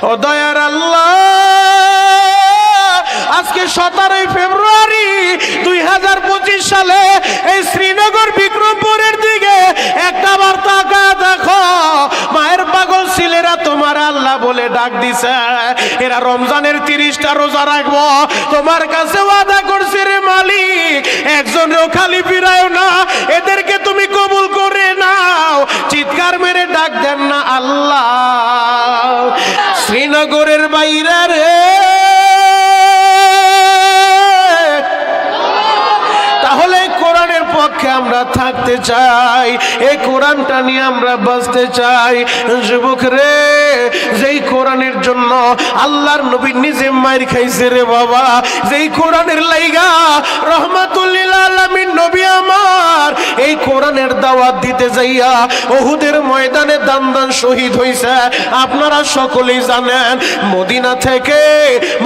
ও দয়ার আল্লাহ, আজকে 17 ফেব্রুয়ারি 2025 সালে এই শ্রীনগর বিক্রমপুরের দিকে একটা বার তাকায় দেখো, মায়ের পাগল ছেলেরা তোমার আল্লাহ বলে ডাক দিছে। এরা রমজানের 30টা রোজা রাখবো, তোমার কাছে ওয়াদা করছে রে মালিক, একজনও খালি ফিরায়ও না, এদেরকে তুমি কবুল করে নাও। চিৎকার মেরে ডাক দেন না আল্লাহ। শ্রীনগরের বাইরে রে, তাহলে কোরআনের পক্ষে আমরা থাকতে চাই, এই কোরআনটা নিয়ে আমরা বাঁচতে চাই। যুবক রে, যেই কোরআনের জন্য আল্লাহর নবী নিজে মাইর খাইছে রে বাবা, যেই কোরআনের লাইগা রহমাতুল লিল আলামিন নবী আমার এই কোরআনের দাওয়াত দিতে যাইয়া উহুদের ময়দানে দান দান শহীদ হইছে। আপনারা সকলেই জানেন, মদিনা থেকে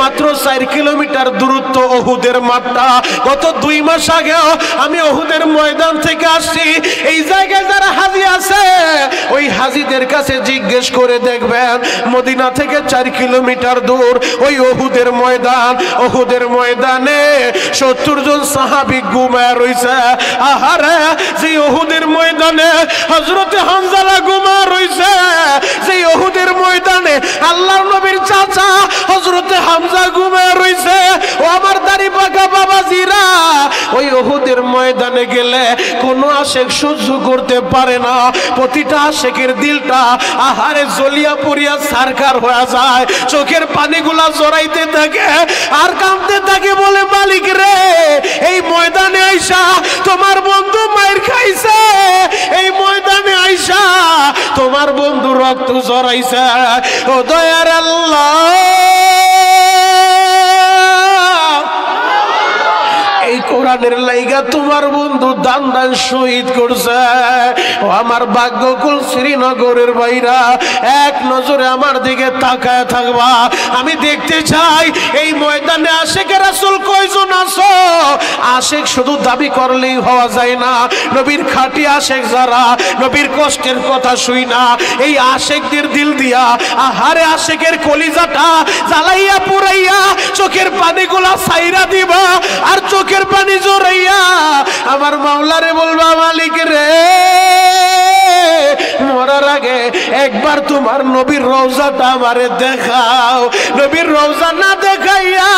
মাত্র 4 কিলোমিটার দূরত্ব উহুদের মাঠটা। গত 2 মাস আগে আমি উহুদের ময়দান থেকে আসছি। এই জায়গায় যারা হাজী আছে ওই হাজীদের কাছে জিজ্ঞেস করে দেখবেন, মদিনা থেকে 4 কিলোমিটার দূর ওই উহুদের ময়দান, উহুদের ময়দানে 70 জন সাহাবী ঘুমায় রইছে। আহারে, যে উহুদের ময়দানে হযরতে হামজা ঘুমায় রইছে, যে উহুদের ময়দানে আল্লাহর নবীর চাচা হযরতে হামজা ঘুমায় রইছে। ও আমার দাড়ি পাকা বাবাজিরা, ওই উহুদের ময়দানে গেলে কোনো আশেক সহ্য করতে পারে না। প্রতিটা আশেকের দিলটা আহারে জ্বলিয়া পুড়িয়া সারকার হয়ে যায়, চোখের পানিগুলা জড়াইতে থাকে আর কাঁদতে থাকে, বলে মালিক রে, এই ময়দানে আইসা তোমার বন্ধু মাইর খাইছে, এই ময়দানে আইসা তোমার বন্ধু রক্ত জড়াইছে। ও দয়ার আল্লাহ, এই কোরআনের লাইগা তোমার বন্ধু দান দান শহীদ করছে। ও আমার ভাগ্যকুল শ্রীনগরের ভাইরা, এক নজরে আমার দিকে তাকায় থাকবা। আমি দেখতে চাই এই ময়দানে আশেকের রাসূল কয়জন আছো। আশেক শুধু দাবি করলেই হওয়া যায় না, নবীর খাঁটি আশেক যারা, নবীর কষ্টের কথা শুই না, এই আশেকদের দিল দিয়া আহারে আশেকের কলিজাটা জ্বালাইয়া পুরাইয়া চোখের পানিগুলা ছাইরা দিবা, আর চোখের পানি জড়াইয়া আমার মাওলারে বলবা, মালিক রে, মরার আগে একবার তোমার নবীর রওজাটা আমারে দেখাও। নবীর রওজা না দেখাইয়া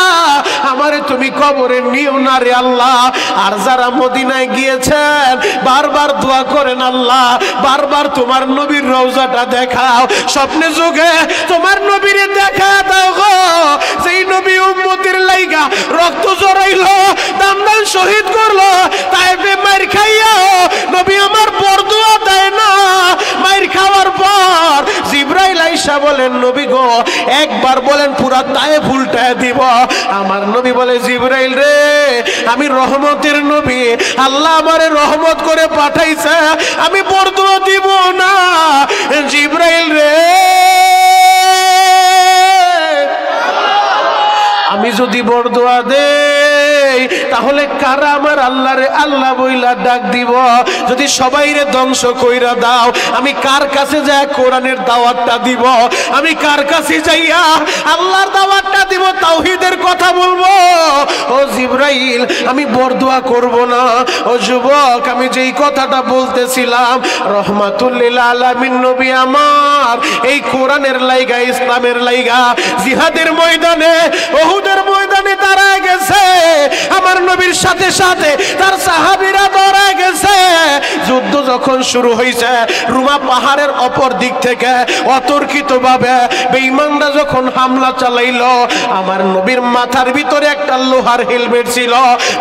আমারে তুমি কবরে নিও না রে আল্লাহ। আর যারা মদিনায় গিয়েছেন বারবার দোয়া করেন, আল্লাহ বারবার তোমার নবীর রওজাটা দেখাও, স্বপ্নে যোগে তোমার নবীরে দেখা দাও গো। যেই নবী উম্মতের লাইগা রক্ত জড়াইলো, দান দান শহীদ করলো, তাইফে মাইর খাইয়া নবী আমার বরদুয়া দেয় না। মাইর খাওয়ার পর জিবরাইল আইসা বলেন, নবী গো একবার বলেন পুরা তায়েফ উল্টায় দিব। আমার নবী বলে, জিবরাইল রে, আমি রহমতের নবী, আল্লাহ আমারে রহমত করে পাঠাইছে, আমি বরদুয়া দিব না। জিবরাইল রে, আমি যদি বরদুয়া দেই তাহলে কারা আমার আল্লাহরে আল্লাহ বইলা ডাক দিব? যদি সবাইরে ধ্বংস কইরা দাও, আমি কার কাছে যায় কোরআনের দাওয়াতটা দিব? আমি কার কাছে যাইয়া আল্লাহর দাওয়াতটা দিব, তাওহীদের কথা বলবো? ও জিবরাইল, আমি বরদুয়া করব না। ও যুবক, আমি যেই কথাটা বলতেছিলাম, রহমাতুল লিল আলামিন নবী আমার এই কোরআনের লাইগা, ইসলামের লাইগা জিহাদের ময়দানে, উহুদের ময়দানে দাঁড়ায় গেছে। আমার নবীর সাথে সাথে তার সাহাবীরা দাঁড়ায় গেছে। যুদ্ধ যখন শুরু হয়েছে, রুমা পাহাড়ের অপর দিক থেকে অতর্কিতভাবে বেঈমানরা যখন হামলা চালাইলো, আমার নবীর মাথার ভিতরে একটা লোহার হেলমেট ছিল,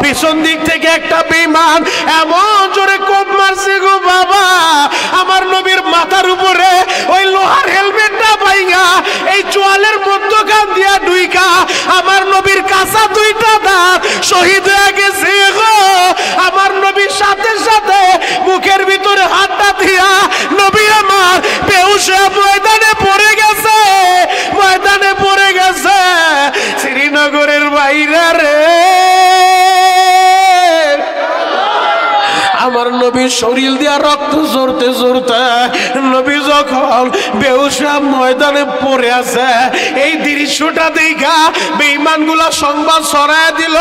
পিছন দিক থেকে একটা বেঈমান এমন জোরে কোপ মারছে গো বাবা, আমার নবীর মাথার উপরে ওই লোহার হেলমেটটা ভাইঙা এই চোয়ালের মধ্যখান দিয়া ডুইকা আমার নবীর কাঁচা 2টা দাঁত শহীদ হয়ে গেছে গো। আমার নবীর সাথে সাথে মুখের ভিতরে হাতটা দিয়া নবী আমার বেহুশ হয়ে ময়দানে পড়ে গেছে, ময়দানে পড়ে গেছে। শ্রীনগরের বাইরে রে, আমার নবী নবীর শরীর দিয়া রক্ত ঝরতে ঝরতে নবী যখন বেহুশ ময়দানে পড়ে আছে, এই দৃশ্যটা দেখা বেঈমানগুলা সংবাদ ছড়ায় দিল,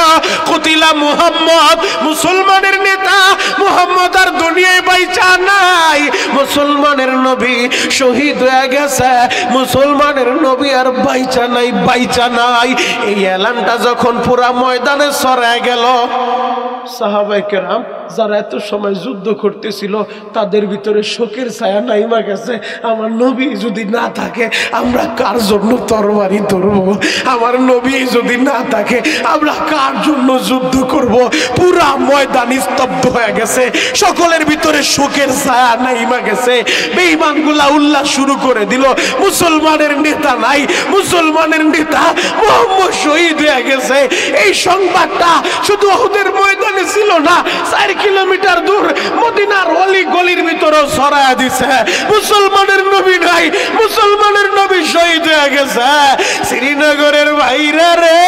কুতিলা মুহাম্মদ, মুসলমানের নেতা মুহাম্মদ আর দুনিয়ায় বাইচা নাই, মুসলমানের নবী শহীদ হয়ে গেছে, মুসলমানের নবী আর বাইচা নাই, বাইচা নাই। এই এলানটা যখন পুরা ময়দানে ছড়ায় গেল, সাহাবায়ে কেরাম যারা এত সময় যুদ্ধ করতেছিল তাদের ভিতরে শোকের ছায়া নাইমা গেছে। আমার নবী যদি না থাকে আমরা কার জন্য তরবারি ধরবো? আমার নবী যদি না থাকে আমরা কার জন্য যুদ্ধ করব? পুরা ময়দান স্তব্ধ হয়ে গেছে, সকলের ভিতরে শোকের ছায়া নাইমা গেছে। বেঈমানগুলা উল্লাস শুরু করে দিল, মুসলমানের নেতা নাই, মুসলমানের নেতা মুহাম্মদ শহীদ হয়ে গেছে। এই সংবাদটা শুধু উহুদের ময়দানে ছিল না, 4 কিলোমিটার দূর মদিনার অলি গলির ভিতরে ছড়ায়া দিছে, মুসলমানের নবী নাই, মুসলমানের নবী শহীদ হয়ে গেছে। শ্রীনগরের ভাইরা রে,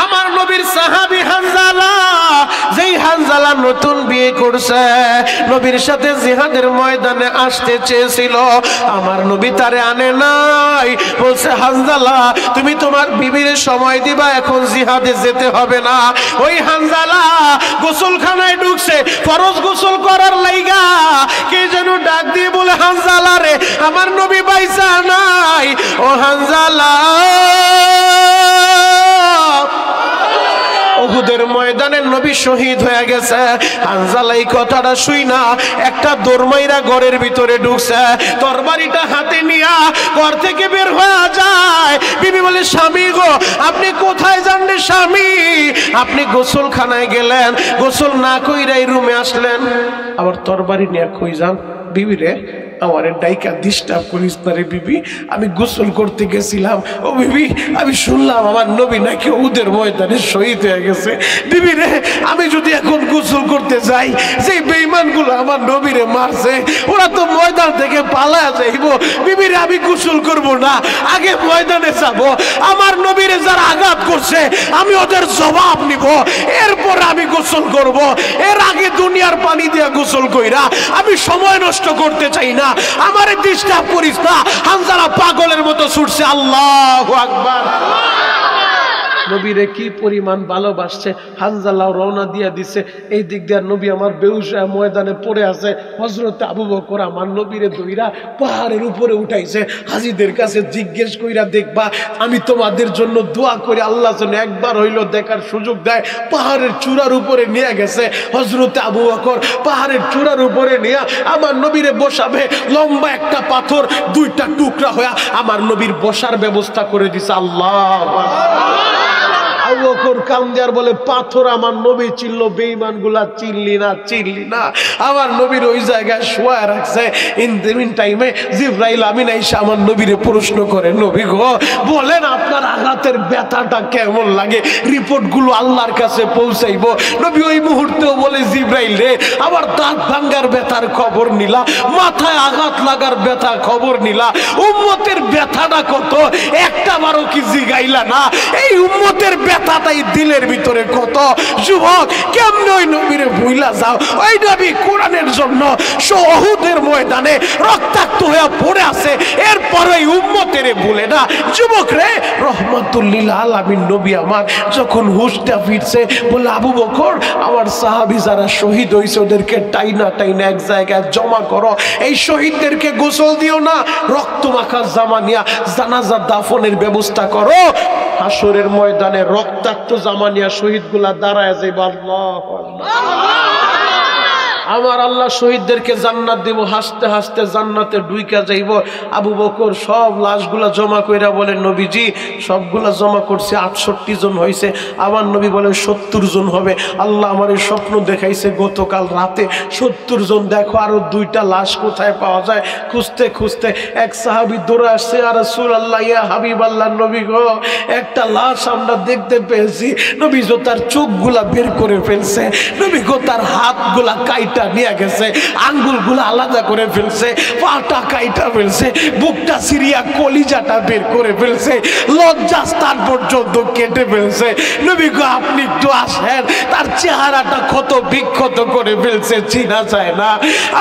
আমার নবীর সাহাবী হানজালা, যেই হানজালা নতুন বিয়ে করছে, নবীর সাথে জিহাদের ময়দানে আসতে চেয়েছিল, আমার নবী তারে আনে নাই। বলছে হানজালা তুমি তোমার বিবির সময় দিবা, এখন জিহাদে যেতে হবে না। ওই হানজালা গোসলখানায় ঢুকছে ফরজ গোসল করার লাইগা, কে যেন ডাক দিয়ে বলে হানজালা রে আমার নবী বাইসা নাই। ও হানজালা, উহুদের ময়দানে নবী শহীদ হয়ে গেছে। হানজালা এই কথাটা শুই না একটা দরমাইরা ঘরের ভিতরে ঢুকছে, তরবারিটা হাতে নিয়া ঘর থেকে বের হয়ে যায়। বিবি বলে স্বামী গো আপনি কোথায় যান রে স্বামী? আপনি গোসলখানায় গেলেন, গোসল না কইরাই রুমে আসলেন, আবার তরবারি নিয়ে কই যান? বিবি রে আমারে ডাইকা ডিস্টার্ব করিস না রে বিবি, আমি গোসল করতে গেছিলাম। ও বিবি আমি শুনলাম আমার নবী নাকি উহুদের ময়দানে শহীদ হয়ে গেছে। বিবি রে আমি যদি এখন গোসল করতে যাই, যে বেঈমানগুলো আমার নবীরে মারছে ওরা তো ময়দান থেকে পালায়া যাইব। বিবি রে আমি গোসল করব না, আগে ময়দানে যাব, আমার নবীরে যারা আঘাত করছে আমি ওদের জবাব নিব, এরপর আমি গোসল করব। এর আগে দুনিয়ার পানি দিয়ে গোসল কইরা আমি সময় নষ্ট করতে চাই না, আমারে ডিস্টার্ব করিস না। হানজালা পাগলের মতো ছুটছে, আল্লাহু আকবার। নবীরে কি পরিমাণ ভালোবাসছে। হানজালা রওনা দিয়া দিছে, এই দিক দিয়ে নবী আমার বেহুশ ময়দানে পড়ে আছে। হযরত আবু বকর আমার নবীরে ধইরা পাহাড়ের উপরে উঠাইছে, হাজীদের কাছে জিজ্ঞেস কইরা দেখবা আমি তোমাদের জন্য দোয়া করি আল্লাহ যেন একবার হইলো দেখার সুযোগ দেয়। পাহাড়ের চূড়ার উপরে নিয়ে গেছে হযরত আবু বকর, পাহাড়ের চূড়ার উপরে নিয়ে আমার নবীরে বসাবে, লম্বা একটা পাথর 2টা টুকরা হয়ে আমার নবীর বসার ব্যবস্থা করে দিছে। আল্লাহু আকবার। আবু বকর কান্দার বলে পাথর আমার নবী চিনল, বেঈমানগুলা চিনলি না, চিনলি না। আমার নবীর ওই জায়গায় শোয়া রাখছে। ইন দ্য মিন টাইমে জিবরাইল আমিন আইসা আমার নবীরে প্রশ্ন করে, নবী গো বলেন আপনার আঘাতের ব্যথাটা কেমন লাগে, রিপোর্টগুলো আল্লাহর কাছে পৌঁছাইব। নবী ওই মুহূর্তেও বলে জিবরাইল রে আবার দাঁত ভাঙ্গার ব্যথার খবর নিলা, মাথায় আঘাত লাগার ব্যথা খবর নিলা, উম্মতের ব্যথাটা কত একটা বারো কি জিগাইলা না? এই উম্মতের ব্যথাটাই দিলের ভিতরে কত। যুবক কেমনে ওই নবীরে ভুইলা যাও? ওই নবী কোরআনের জন্য উহুদের ময়দানে রক্তাক্ত হয়ে পড়ে আছে, এরপর ওই উম্মতেরে ভুলে না। যুবক রে রহমাতুল লিল আলামিন নবী আমার যখন হুশটা ফিরছে বলে আবু বকর আমার সাহাবী যারা শহীদ হইছে ওদেরকে টাইনা টাইনা এক জায়গায় জমা করো, এই শহীদদেরকে গোসল দিও না, রক্ত মাখা জামা নিয়া জানাজা দাফনের ব্যবস্থা করো। হাসরের ময়দানে রক্তাক্ত জামা নিয়া শহীদগুলা দাঁড়ায় যাইব। আল্লাহু আকবার। আমার আল্লাহ শহীদদেরকে জান্নাত দেব, হাসতে হাসতে জান্নাতে ঢুইকা যাইব। আবু বকর সব লাশগুলা জমা কইরা বলে নবীজি সবগুলা জমা করছে 68 জন হয়েছে। আমার নবী বলে 70 জন হবে। আল্লাহ আমার এই স্বপ্ন দেখাইছে গতকাল রাতে 70 জন, দেখো আরো 2টা লাশ কোথায় পাওয়া যায়। খুঁজতে খুঁজতে এক সাহাবী দৌড়ে আসছে, ইয়া রাসূলুল্লাহ ইয়া হাবিবাল্লাহ নবী গো একটা লাশ আমরা দেখতে পেয়েছি। নবী গো তার চোখগুলা বের করে ফেলছে, নবী গো তার হাতগুলা কাইট কাইটা নিয়ে গেছে, আঙ্গুলগুলো আলাদা করে ফেলছে, পাটা কাইটা ফেলছে, বুকটা সিরিয়া কলিজাটা বের করে ফেলছে, লজ্জাস্থান পর্যন্ত কেটে ফেলছে। নবী গো আপনি একটু আসেন, তার চেহারাটা ক্ষত বিক্ষত করে ফেলছে, চিনা যায় না।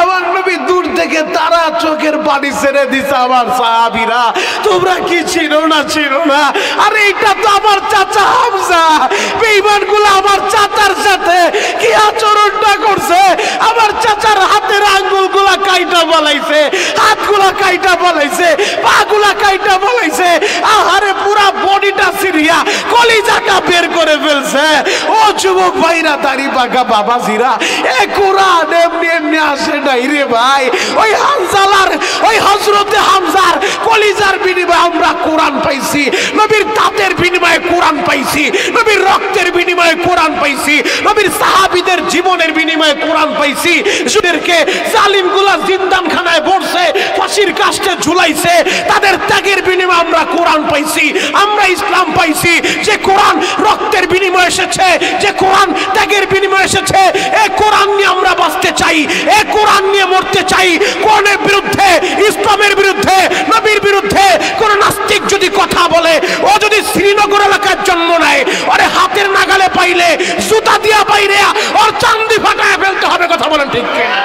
আমার নবী দূর থেকে তারা চোখের পানি ছেড়ে দিছে। আমার সাহাবীরা, তোমরা কি চিনো না চিনো না? আরে এটা তো আমার চাচা হামজা। বেঈমানগুলো আমার চাচার সাথে কি আচরণটা করছে? আমার চাচার হাতের আঙ্গুলগুলা কাইটা বলাইছে, হাতগুলা কাইটা বলাইছে, পাগুলা কাইটা বলাইছে, আহারে পুরা বডিটা সিরিয়া কলিজাটা বের করে ফেলছে। ও যুবক ভাইরা, দাড়ি পাকা বাবাজিরা, এ কোরআন এমনি এমনি আসে নাই রে ভাই। ওই হামজালার, ওই হযরতে হামজার কলিজার বিনিময়ে আমরা কোরআন পাইছি, নবীর দাঁতের বিনিময়ে কোরআন পাইছি, নবীর রক্তের বিনিময়ে কোরআন পাইছি, নবীর সাহাবীদের জীবনের বিনিময়ে কোরআন পাইছি। যাদেরকে জালিমগুলা জিন্দানখানায় বসে ফাঁসির কাস্টে ঝুলাইছে, তাদের ত্যাগের বিনিময়ে আমরা কোরআন পাইছি, আমরা ইসলাম পাইছি। যে কোরআন রক্তের বিনিময়ে এসেছে, যে কোরআন ত্যাগের বিনিময়ে এসেছে, এই কোরআন নিয়ে আমরা বাঁচতে চাই, এই কোরআন নিয়ে মরতে চাই। কোরআনের বিরুদ্ধে, ইসলামের বিরুদ্ধে, নবীর বিরুদ্ধে কোন নাস্তিক যদি কথা বলে, ও যদি শ্রীনগর এলাকার জন্ম নেয়, ওরে হাতের নাগালে পাইলে জুতা দিয়া বাইরে ওর চান্দি ফাটায় ফেলতে হবে। কথা বলেন ঠিক কিনা?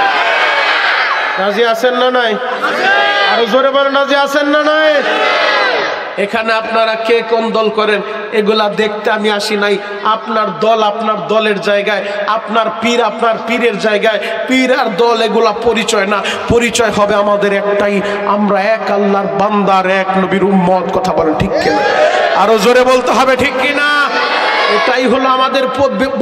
রাজি আছেন না নাই? আরো জোরে বলেন, রাজি আছেন না নাই? এখানে আপনারা কে কোন দল করেন এগুলা দেখতে আমি আসি নাই। আপনার দল আপনার দলের জায়গায়, আপনার পীর আপনার পীরের জায়গায়। পীর আর দল এগুলা পরিচয় না, পরিচয় হবে আমাদের একটাই, আমরা এক আল্লাহর বান্দার, এক নবীর উম্মত। কথা বলেন ঠিক কিনা? আরো জোরে বলতে হবে ঠিক কিনা? এটাই হলো আমাদের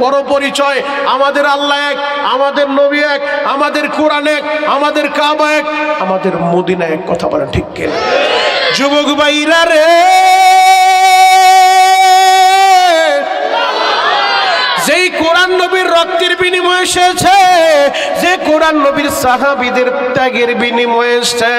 বড় পরিচয়। আমাদের আল্লাহ এক, আমাদের নবী এক, আমাদের কোরআন এক, আমাদের কাবা এক, আমাদের মদিনা এক। কথা বলেন ঠিক কিনা? যুবক ভাইরা রে, যেই কোরআন নবীর রক্তের বিনিময়ে এসেছে, যে কোরআন নবীর সাহাবীদের ত্যাগের বিনিময়ে এসেছে,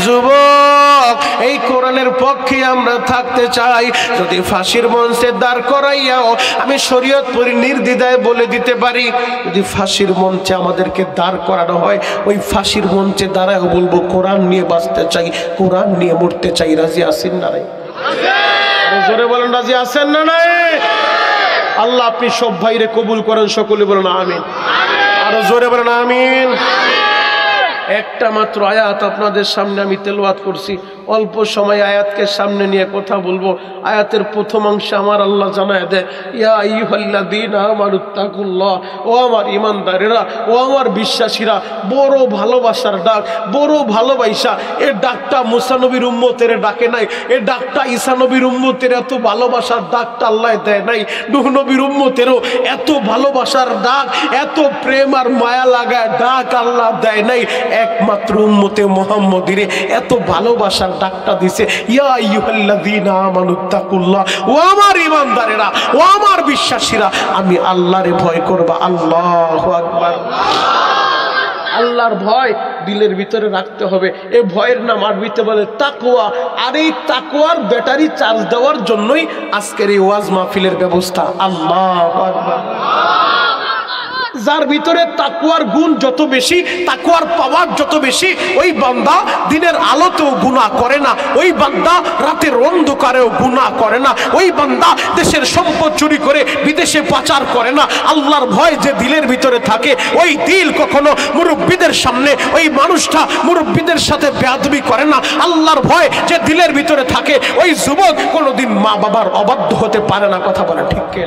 যুবক এই কোরআনের পক্ষে আমরা থাকতে চাই। যদি ফাঁসির মঞ্চে দাঁড় করাইয়াও আমি শরীয়ত পড়ি নির্দ্বিধায় বলে দিতে পারি, যদি ফাঁসির মঞ্চে আমাদেরকে দাঁড় করানো হয়, ওই ফাঁসির মঞ্চে দাঁড়ায়ও বলবো কোরআন নিয়ে বাঁচতে চাই, কোরআন নিয়ে মরতে চাই। রাজি আছেন না নাই? জোরে বলেন, রাজি আছেন না নাই? আল্লাহ আপনি সব ভাইরে কবুল করেন, সকলে বলেন আমিন। আরো জোরে বলেন আমিন। একটা মাত্র আয়াত আপনাদের সামনে আমি তেলাওয়াত করছি, অল্প সময় আয়াতকে সামনে নিয়ে কথা বলবো। আয়াতের প্রথম অংশে আমার আল্লাহ জানায় দেয়, ইয়া আইয়ুহাল্লাযীনা আমানুত্তাকুল্লাহ, ও আমার ঈমানদারেরা, ও আমার বিশ্বাসীরা। বড় ভালোবাসার ডাক, বড় ভালোবাসা। এ ডাকটা মুসা নবীর উম্মতের ডাকে নাই, এ ডাকটা ঈসা নবীর উম্মতের এত ভালোবাসার ডাকটা আল্লাহ দেয় নাই। নূহ নবীর উম্মতেরও এত ভালোবাসার ডাক, এত প্রেম আর মায়া লাগায় ডাক আল্লাহ দেয় নাই। একমাত্র উম্মতে মুহাম্মদীরে এত ভালোবাসার ডাকটা দিছে, ইয়া আইয়ুহাল্লাযীনা আমানুত্তাকুল্লাহ, ও আমার ঈমানদারেরা, ও আমার বিশ্বাসীরা, আমি আল্লাহরে ভয় করবা। আল্লাহু আকবার। আল্লাহর ভয় দিলের ভিতরে রাখতে হবে। এই ভয়ের নাম আরবিতে বলে তাকওয়া। আর এই তাকওয়ার ব্যাটারি চার্জ দেওয়ার জন্যই আজকের এই ওয়াজ মাহফিলের ব্যবস্থা। আল্লাহু আকবার। যার ভিতরে তাকওয়ার গুণ যত বেশি, তাকওয়ার পাওয়ার যত বেশি, ওই বান্দা দিনের আলোতেও গুনাহ করে না, ওই বান্দা রাতের অন্ধকারেও গুনাহ করে না, ওই বান্দা দেশের সম্পদ চুরি করে বিদেশে পাচার করে না। আল্লাহর ভয় যে দিলের ভিতরে থাকে, ওই দিল কখনো মুরব্বিদের সামনে ওই মানুষটা মুরব্বিদের সাথে বেয়াদবি করে না। আল্লাহর ভয় যে দিলের ভিতরে থাকে, ওই যুবক কোনোদিন মা বাবার অবাধ্য হতে পারে না। কথা বলে ঠিক কি?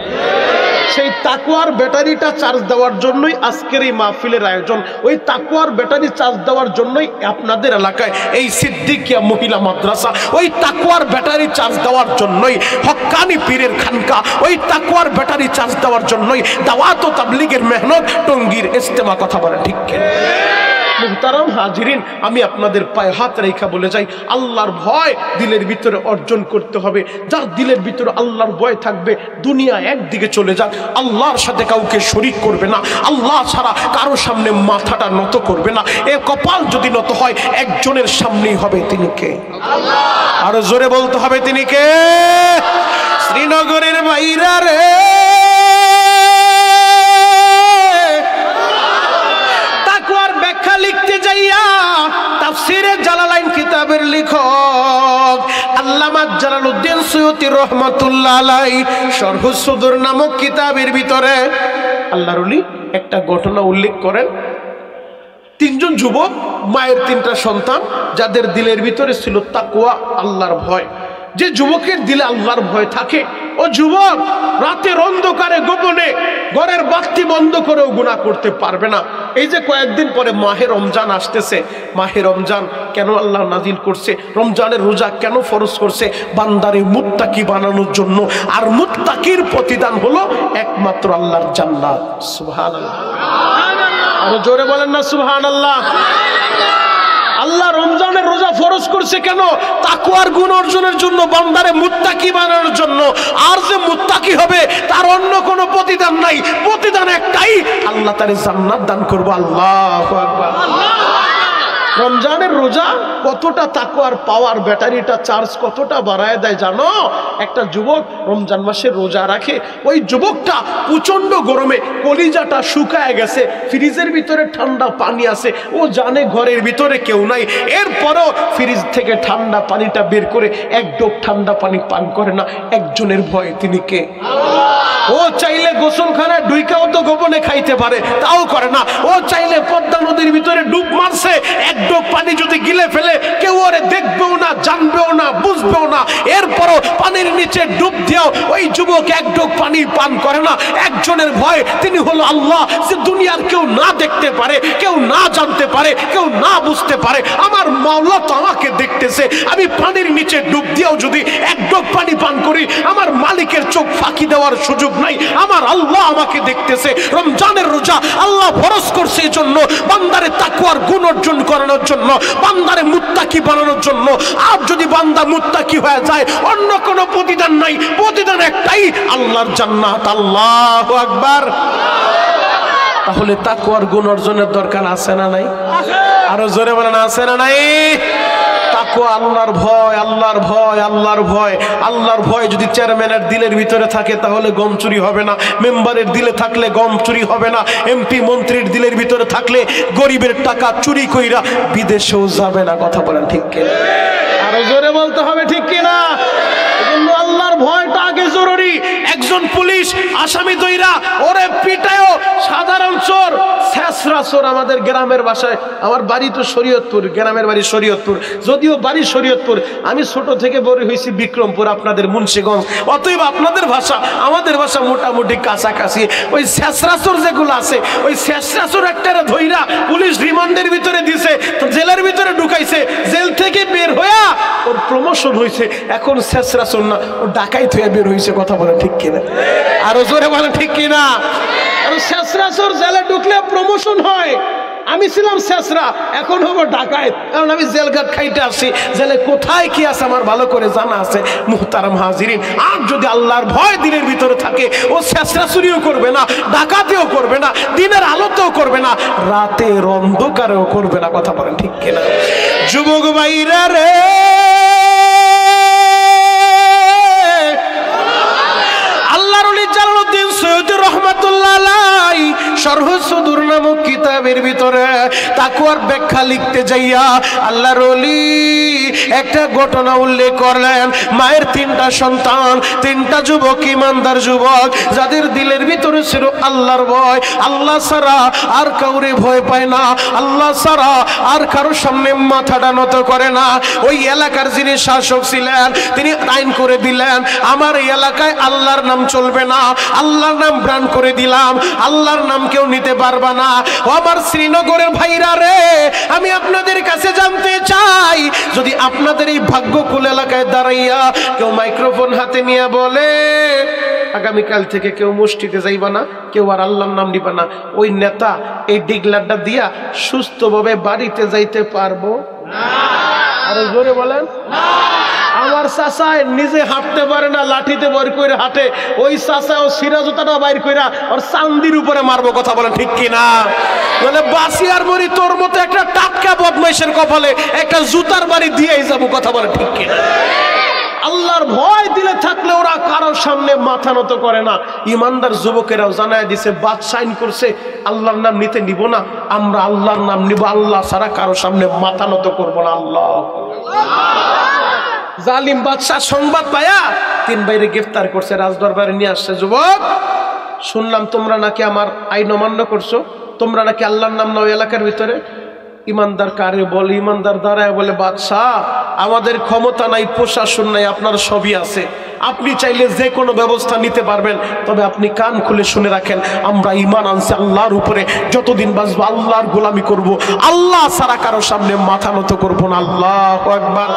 সেই তাকওয়ার ব্যাটারিটা চার্জ দেওয়ার জন্যই আজকের এই মাহফিলের আয়োজন। ওই তাকওয়ার ব্যাটারি চার্জ দেওয়ার জন্যই আপনাদের এলাকায় এই সিদ্দিকিয়া মহিলা মাদ্রাসা। ওই তাকওয়ার ব্যাটারি চার্জ দেওয়ার জন্যই হক্কানি পীরের খানকা। ওই তাকওয়ার ব্যাটারি চার্জ দেওয়ার জন্যই দাওয়াত ও তাবলীগের মেহনত টঙ্গীর ইজতেমা। কথা বলে ঠিক কি? মুহতারাম হাজিরিন, আমি আপনাদের পায়ে হাত রেখা বলে যাই, আল্লাহর ভয় দিলের ভিতরে অর্জন করতে হবে। যার দিলের ভিতরে আল্লাহর ভয় থাকবে, দুনিয়া একদিকে চলে যাক, আল্লাহর সাথে কাউকে শরীক করবে না, আল্লাহ ছাড়া কারো সামনে মাথাটা নত করবে না। এ কপাল যদি নত হয় একজনের সামনেই হবে, তিনি কে? আরো জোরে বলতে হবে, তিনি কে? শ্রীনগরের বাইরা রে, যাইয়া তাফসীরে জালালাইন কিতাবের লেখক আল্লামা জালালউদ্দিন সুয়ুতী রাহমাতুল্লাহ আলাইহি শরহুস সুদুর নামক কিতাবের ভিতরে আল্লাহর ওলি একটা ঘটনা উল্লেখ করেন। তিনজন যুবক, মায়ের তিনটা সন্তান, যাদের দিলের ভিতরে ছিল তাকওয়া, আল্লাহর ভয়। যে যুবকের দিলে আল্লাহর ভয় থাকে, ও যুবক রাতের অন্ধকারে গোপনে ঘরের বাতি বন্ধ করেও গুনাহ করতে পারবে না। এই যে কয়েকদিন পরে মাহে রমজান আসতেছে, মাহে রমজান কেন আল্লাহ নাজিল করছে, রমজানের রোজা কেন ফরজ করছে? বান্দারে মুত্তাকি বানানোর জন্য। আর মুত্তাকির প্রতিদান হলো একমাত্র আল্লাহর জান্নাত। সুবহানাল্লাহ, আরো জোরে বলেন না সুবহানাল্লাহ। আল্লাহ রমজানের রোজা ফরজ করছে কেন? তাকওয়ার গুণ অর্জনের জন্য, বান্দারে মুত্তাকি বানানোর জন্য। আর যে মুত্তাকি হবে তার অন্য কোনো প্রতিদান নাই, প্রতিদান একটাই, আল্লাহ তারে জান্নাত দান করবে। আল্লাহু আকবার। রমজানের রোজা কতটা তাকওয়ার পাওয়ার, ব্যাটারিটা চার্জ কতটা বাড়ায় দেয় জানো? একটা যুবক রমজান মাসে রোজা রাখে, ওই যুবকটা প্রচন্ড গরমে কলিজাটা শুকায় গেছে, ফ্রিজের ভিতরে ঠান্ডা পানি আছে, ও জানে ঘরের ভিতরে কেউ নাই, এরপরও ফ্রিজ থেকে ঠান্ডা পানিটা বের করে এক ডোব ঠান্ডা পানি পান করে না। একজনের ভয়, তিনি কে? ও চাইলে গোসলখানায় ডুইকাও তো গোপনে খাইতে পারে, তাও করে না। ও চাইলে পদ্মা নদীর ভিতরে ডুব মারছে, এক ডোব পানি যদি গিলে ফেলে কেউ ওরে দেখবেও না, জানবেও না, বুঝবেও না, এরপরও পানির নিচে ডুব দিয়েও ওই যুবক এক ডোব পানি পান করে না। একজনের ভয়, তিনি হলো আল্লাহ, যে দুনিয়ার কেউ না দেখতে পারে, কেউ না জানতে পারে, কেউ না বুঝতে পারে, আমার মাওলা তো আমাকে দেখতেছে। আমি পানির নিচে ডুব দিয়েও যদি এক ডোব পানি পান করি, আমার মালিকের চোখ ফাঁকি দেওয়ার সুযোগ নাই, আমার আল্লাহ আমাকে দেখতেছে। রমজানের রোজা আল্লাহ ফরজ করছে এই জন্য, বান্দারে তাকওয়ার গুণ অর্জন করানোর জন্য, বান্দারে মুত্তাকি বানানোর জন্য। আর যদি বান্দা মুত্তাকি হয়ে যায়, অন্য কোনো প্রতিদান নাই, প্রতিদান একটাই, আল্লাহর জান্নাত। আল্লাহু আকবার। তাহলে তাকওয়ার গুণ অর্জনের দরকার আছে না নাই? আরো জোরে বলেন, আছে না নাই? তাকওয়া, আল্লাহর ভয়, আল্লাহর ভয়, আল্লাহর ভয়। আল্লাহর ভয় যদি চেয়ারম্যানের দিলের ভিতরে থাকে তাহলে গম চুরি হবে না, মেম্বারের দিলে থাকলে গম চুরি হবে না, এমপি মন্ত্রীর দিলের ভিতরে থাকলে গরিবের টাকা চুরি কইরা বিদেশেও যাবে না। কথা বলেন ঠিক কিনা? আরো জোরে বলতে হবে ঠিক কিনা? এজন্য আল্লাহর ভয়টা আগে জরুরি। একজন পুলিশ আসামি দইরা ওরে পিটায়ও, সাধারণ চোর, ছেঁচড়া চোর, আমাদের গ্রামের ভাষায়, আমার বাড়ি তো শরীয়তপুর, গ্রামের বাড়ি শরীয়তপুর, যদিও বাড়ি শরীয়তপুর, আমি ছোট থেকে বড় হয়েছি বিক্রমপুর, আপনাদের মুন্সিগঞ্জ, অতএব আপনাদের ভাষা আমাদের ভাষা মোটামুটি কাছাকাছি। ওই ছেঁচড়া চোর যেগুলো আছে, ওই ছেঁচড়া চোর একটারে ধইরা পুলিশ রিমান্ডের ভিতরে দিছে, জেলের ভিতরে ঢুকাইছে, জেল থেকে বের হইয়া ওর প্রমোশন হয়েছে, এখন ছেঁচড়া চোর না, ও ডাকাইত হয়ে বের হয়েছে। কথা বলে ঠিক কিনা? আরো জোরে বলেন ঠিক কিনা? আর ছেঁচড়া চোর জেলে ঢুকলে প্রমোশন হয়। আমি ছিলাম ছেঁচড়া, এখন হবো ডাকাইত, কারণ আমি জেলঘাট খাইতে আসছি। জেলে কোথায় কি আছে আমার ভালো করে জানা আছে। মুহতারাম হাজিরিন, আর যদি আল্লাহর ভয় দিনের ভিতরে থাকে, ও ছেঁচড়া চুরিও করবে না, ডাকাতিও করবে না, দিনের আলোতেও করবে না, রাতের অন্ধকারেও করবে না। কথা বলেন ঠিক কিনা? যুবক ভাইরা রে, আল্লাহর ওলি জালালউদ্দিন সুয়ুতী রাহমাতুল্লাহ আলাইহি শরহুস সুদুর নামক কিতাবের ভিতরে তাকওয়ার ব্যাখ্যা লিখতে যাইয়া আল্লাহর ওলি একটা ঘটনা উল্লেখ করলেন। মায়ের তিনটা সন্তান, তিনটা যুবক, ইমানদার যুবক, যাদের দিলের ভিতরে ছিল আল্লাহর ভয়, আল্লাহ ছাড়া আর কাউরে ভয় পায় না, আল্লাহ ছাড়া আর কারোর সামনে মাথাটা নত করে না। ওই এলাকার যিনি শাসক ছিলেন, তিনি আইন করে দিলেন, আমার এই এলাকায় আল্লাহর নাম চলবে না, আল্লাহর নাম ব্রান্ড করে দিলাম, আল্লাহর নাম কেউ নিতে পারবা না। ও আমার শ্রীনগরের ভাইরা রে, আমি আপনাদের কাছে জানতে চাই, যদি আপনাদের এই ভাগ্যকুল এলাকায় দাঁড়াইয়া কেউ মাইক্রোফোন হাতে নিয়ে বলে আগামীকাল থেকে কেউ মসজিদে যাইবা না, কেউ আর আল্লাহর নাম নিবা না, ওই নেতা এই ডিগলারটা দিয়া সুস্থভাবে বাড়িতে যাইতে পারবো না? আরে জোরে বলেন না। আমার চাচা নিজে হাঁটতে পারে না, লাঠিতে বর করে হাঁটে, ওই চাচা ও সিরাজতাটা বাইর কইরা ওর চান্দির উপরে মারবো। কথা বলেন ঠিক কিনা? মানে বাসি আর মরি, তোর মতো একটা টাটকা বদমাইশের কপালে একটা জুতার বাড়ি দিয়েই যাবো। কথা বলেন ঠিক কিনা? আল্লাহর ভয় দিলে থাকলে ওরা কারোর সামনে মাথা নত করে না। ইমানদার যুবকেরাও জানায় দিছে, বাদশাহ আইন করছে আল্লাহর নাম নিতে নিব না, আমরা আল্লাহর নাম নিব, আল্লাহ ছাড়া কারোর সামনে মাথা নত করবো না। আল্লাহ জালিম বাদশাহ সংবাদ পায়া 3 ভাইরে গ্রেফতার করছে, রাজদরবারে নিয়ে আসছে। যুবক, শুনলাম তোমরা নাকি আমার আইন অমান্য করছো, তোমরা নাকি আল্লাহর নাম নাও এলাকার ভিতরে। ইমানদার কারে বলে? ইমানদার দাঁড়ায় বলে, বাদশাহ আমাদের ক্ষমতা নাই, প্রশাসন নাই, আপনার সবই আছে, আপনি চাইলে যে কোনো ব্যবস্থা নিতে পারবেন, তবে আপনি কান খুলে শুনে রাখেন, আমরা ঈমান আনছি আল্লাহর উপরে, যতদিন বাঁচবো আল্লাহর গোলামি করব, আল্লাহ ছাড়া কারোর সামনে মাথা নত করবো না। আল্লাহু আকবার।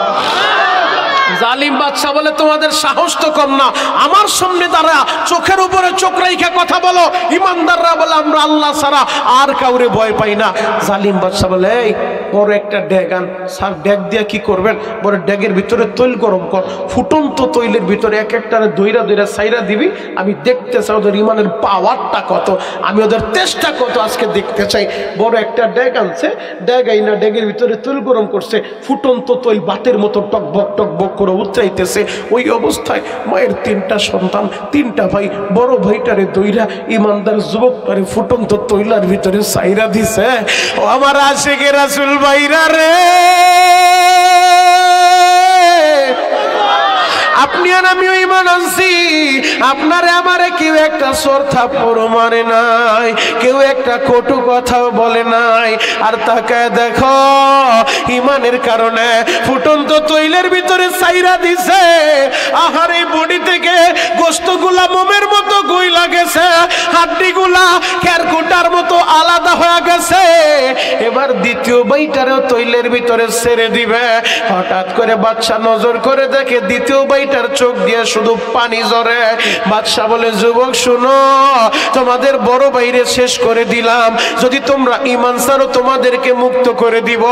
জালিম বাদশা বলে, তোমাদের সাহস তো কম না, আমার সামনে দাঁড়া চোখের উপরে চোখ রাইখা কথা বলো। ইমানদাররা বলে, আমরা আল্লাহ ছাড়া আর কাউরে ভয় পাই না। জালিম বাদশা বলে, এই বড় একটা ড্যাগ আন। স্যার, ড্যাগ দিয়ে কি করবেন? বড় ড্যাগের ভিতরে তৈল গরম কর, ফুটন্ত তৈলের ভিতরে এক একটারে দইরা দইরা সাইরা দিবি, আমি দেখতে চাই ওদের ইমানের পাওয়ারটা কত, আমি ওদের চেষ্টা কত আজকে দেখতে চাই। বড় একটা ড্যাগ আনছে, ড্যাগ আইনা ড্যাগের ভিতরে তৈল গরম করছে, ফুটন্ত তৈল বাতের মতো টকবক টকবক করে উতরাইতেছে। ওই অবস্থায় মায়ের 3টা সন্তান, 3টা ভাই, বড় ভাইটারে দইরা ইমানদার যুবকটারে ফুটন্ত তৈলার ভিতরে সাইরা দিছে। ও আমার আশিকে রাসূল ভাইরা রে, আপনি আর আমিও ঈমান আনছি, আপনারে আমারে কেউ একটা সর থাপ্পড় মারে নাই, কেউ একটা কটু কথাও বলে নাই। আর তাকায় দেখো, ঈমানের কারণে ফুটন্ত তৈলের ভিতরে সাইরা দিছে। আহারে বডি থেকে গোশতগুলা মোমের মতো গইলা গেছে, হাড্ডিগুলা খেরকুটার মতো আলাদা হয়ে গেছে। এবার দ্বিতীয় ভাইটারও তৈলের ভিতরে ছেড়ে দিবে। হঠাৎ করে বাদশা নজর করে দেখে দ্বিতীয় ভাইটার চোখ দিয়ে শুধু পানি ঝরে। বাদশা বলে, যুবক শুনো, তোমাদের বড় ভাইরে শেষ করে দিলাম, যদি তোমরা ঈমান ছাড়ো তোমাদেরকে মুক্ত করে দিব।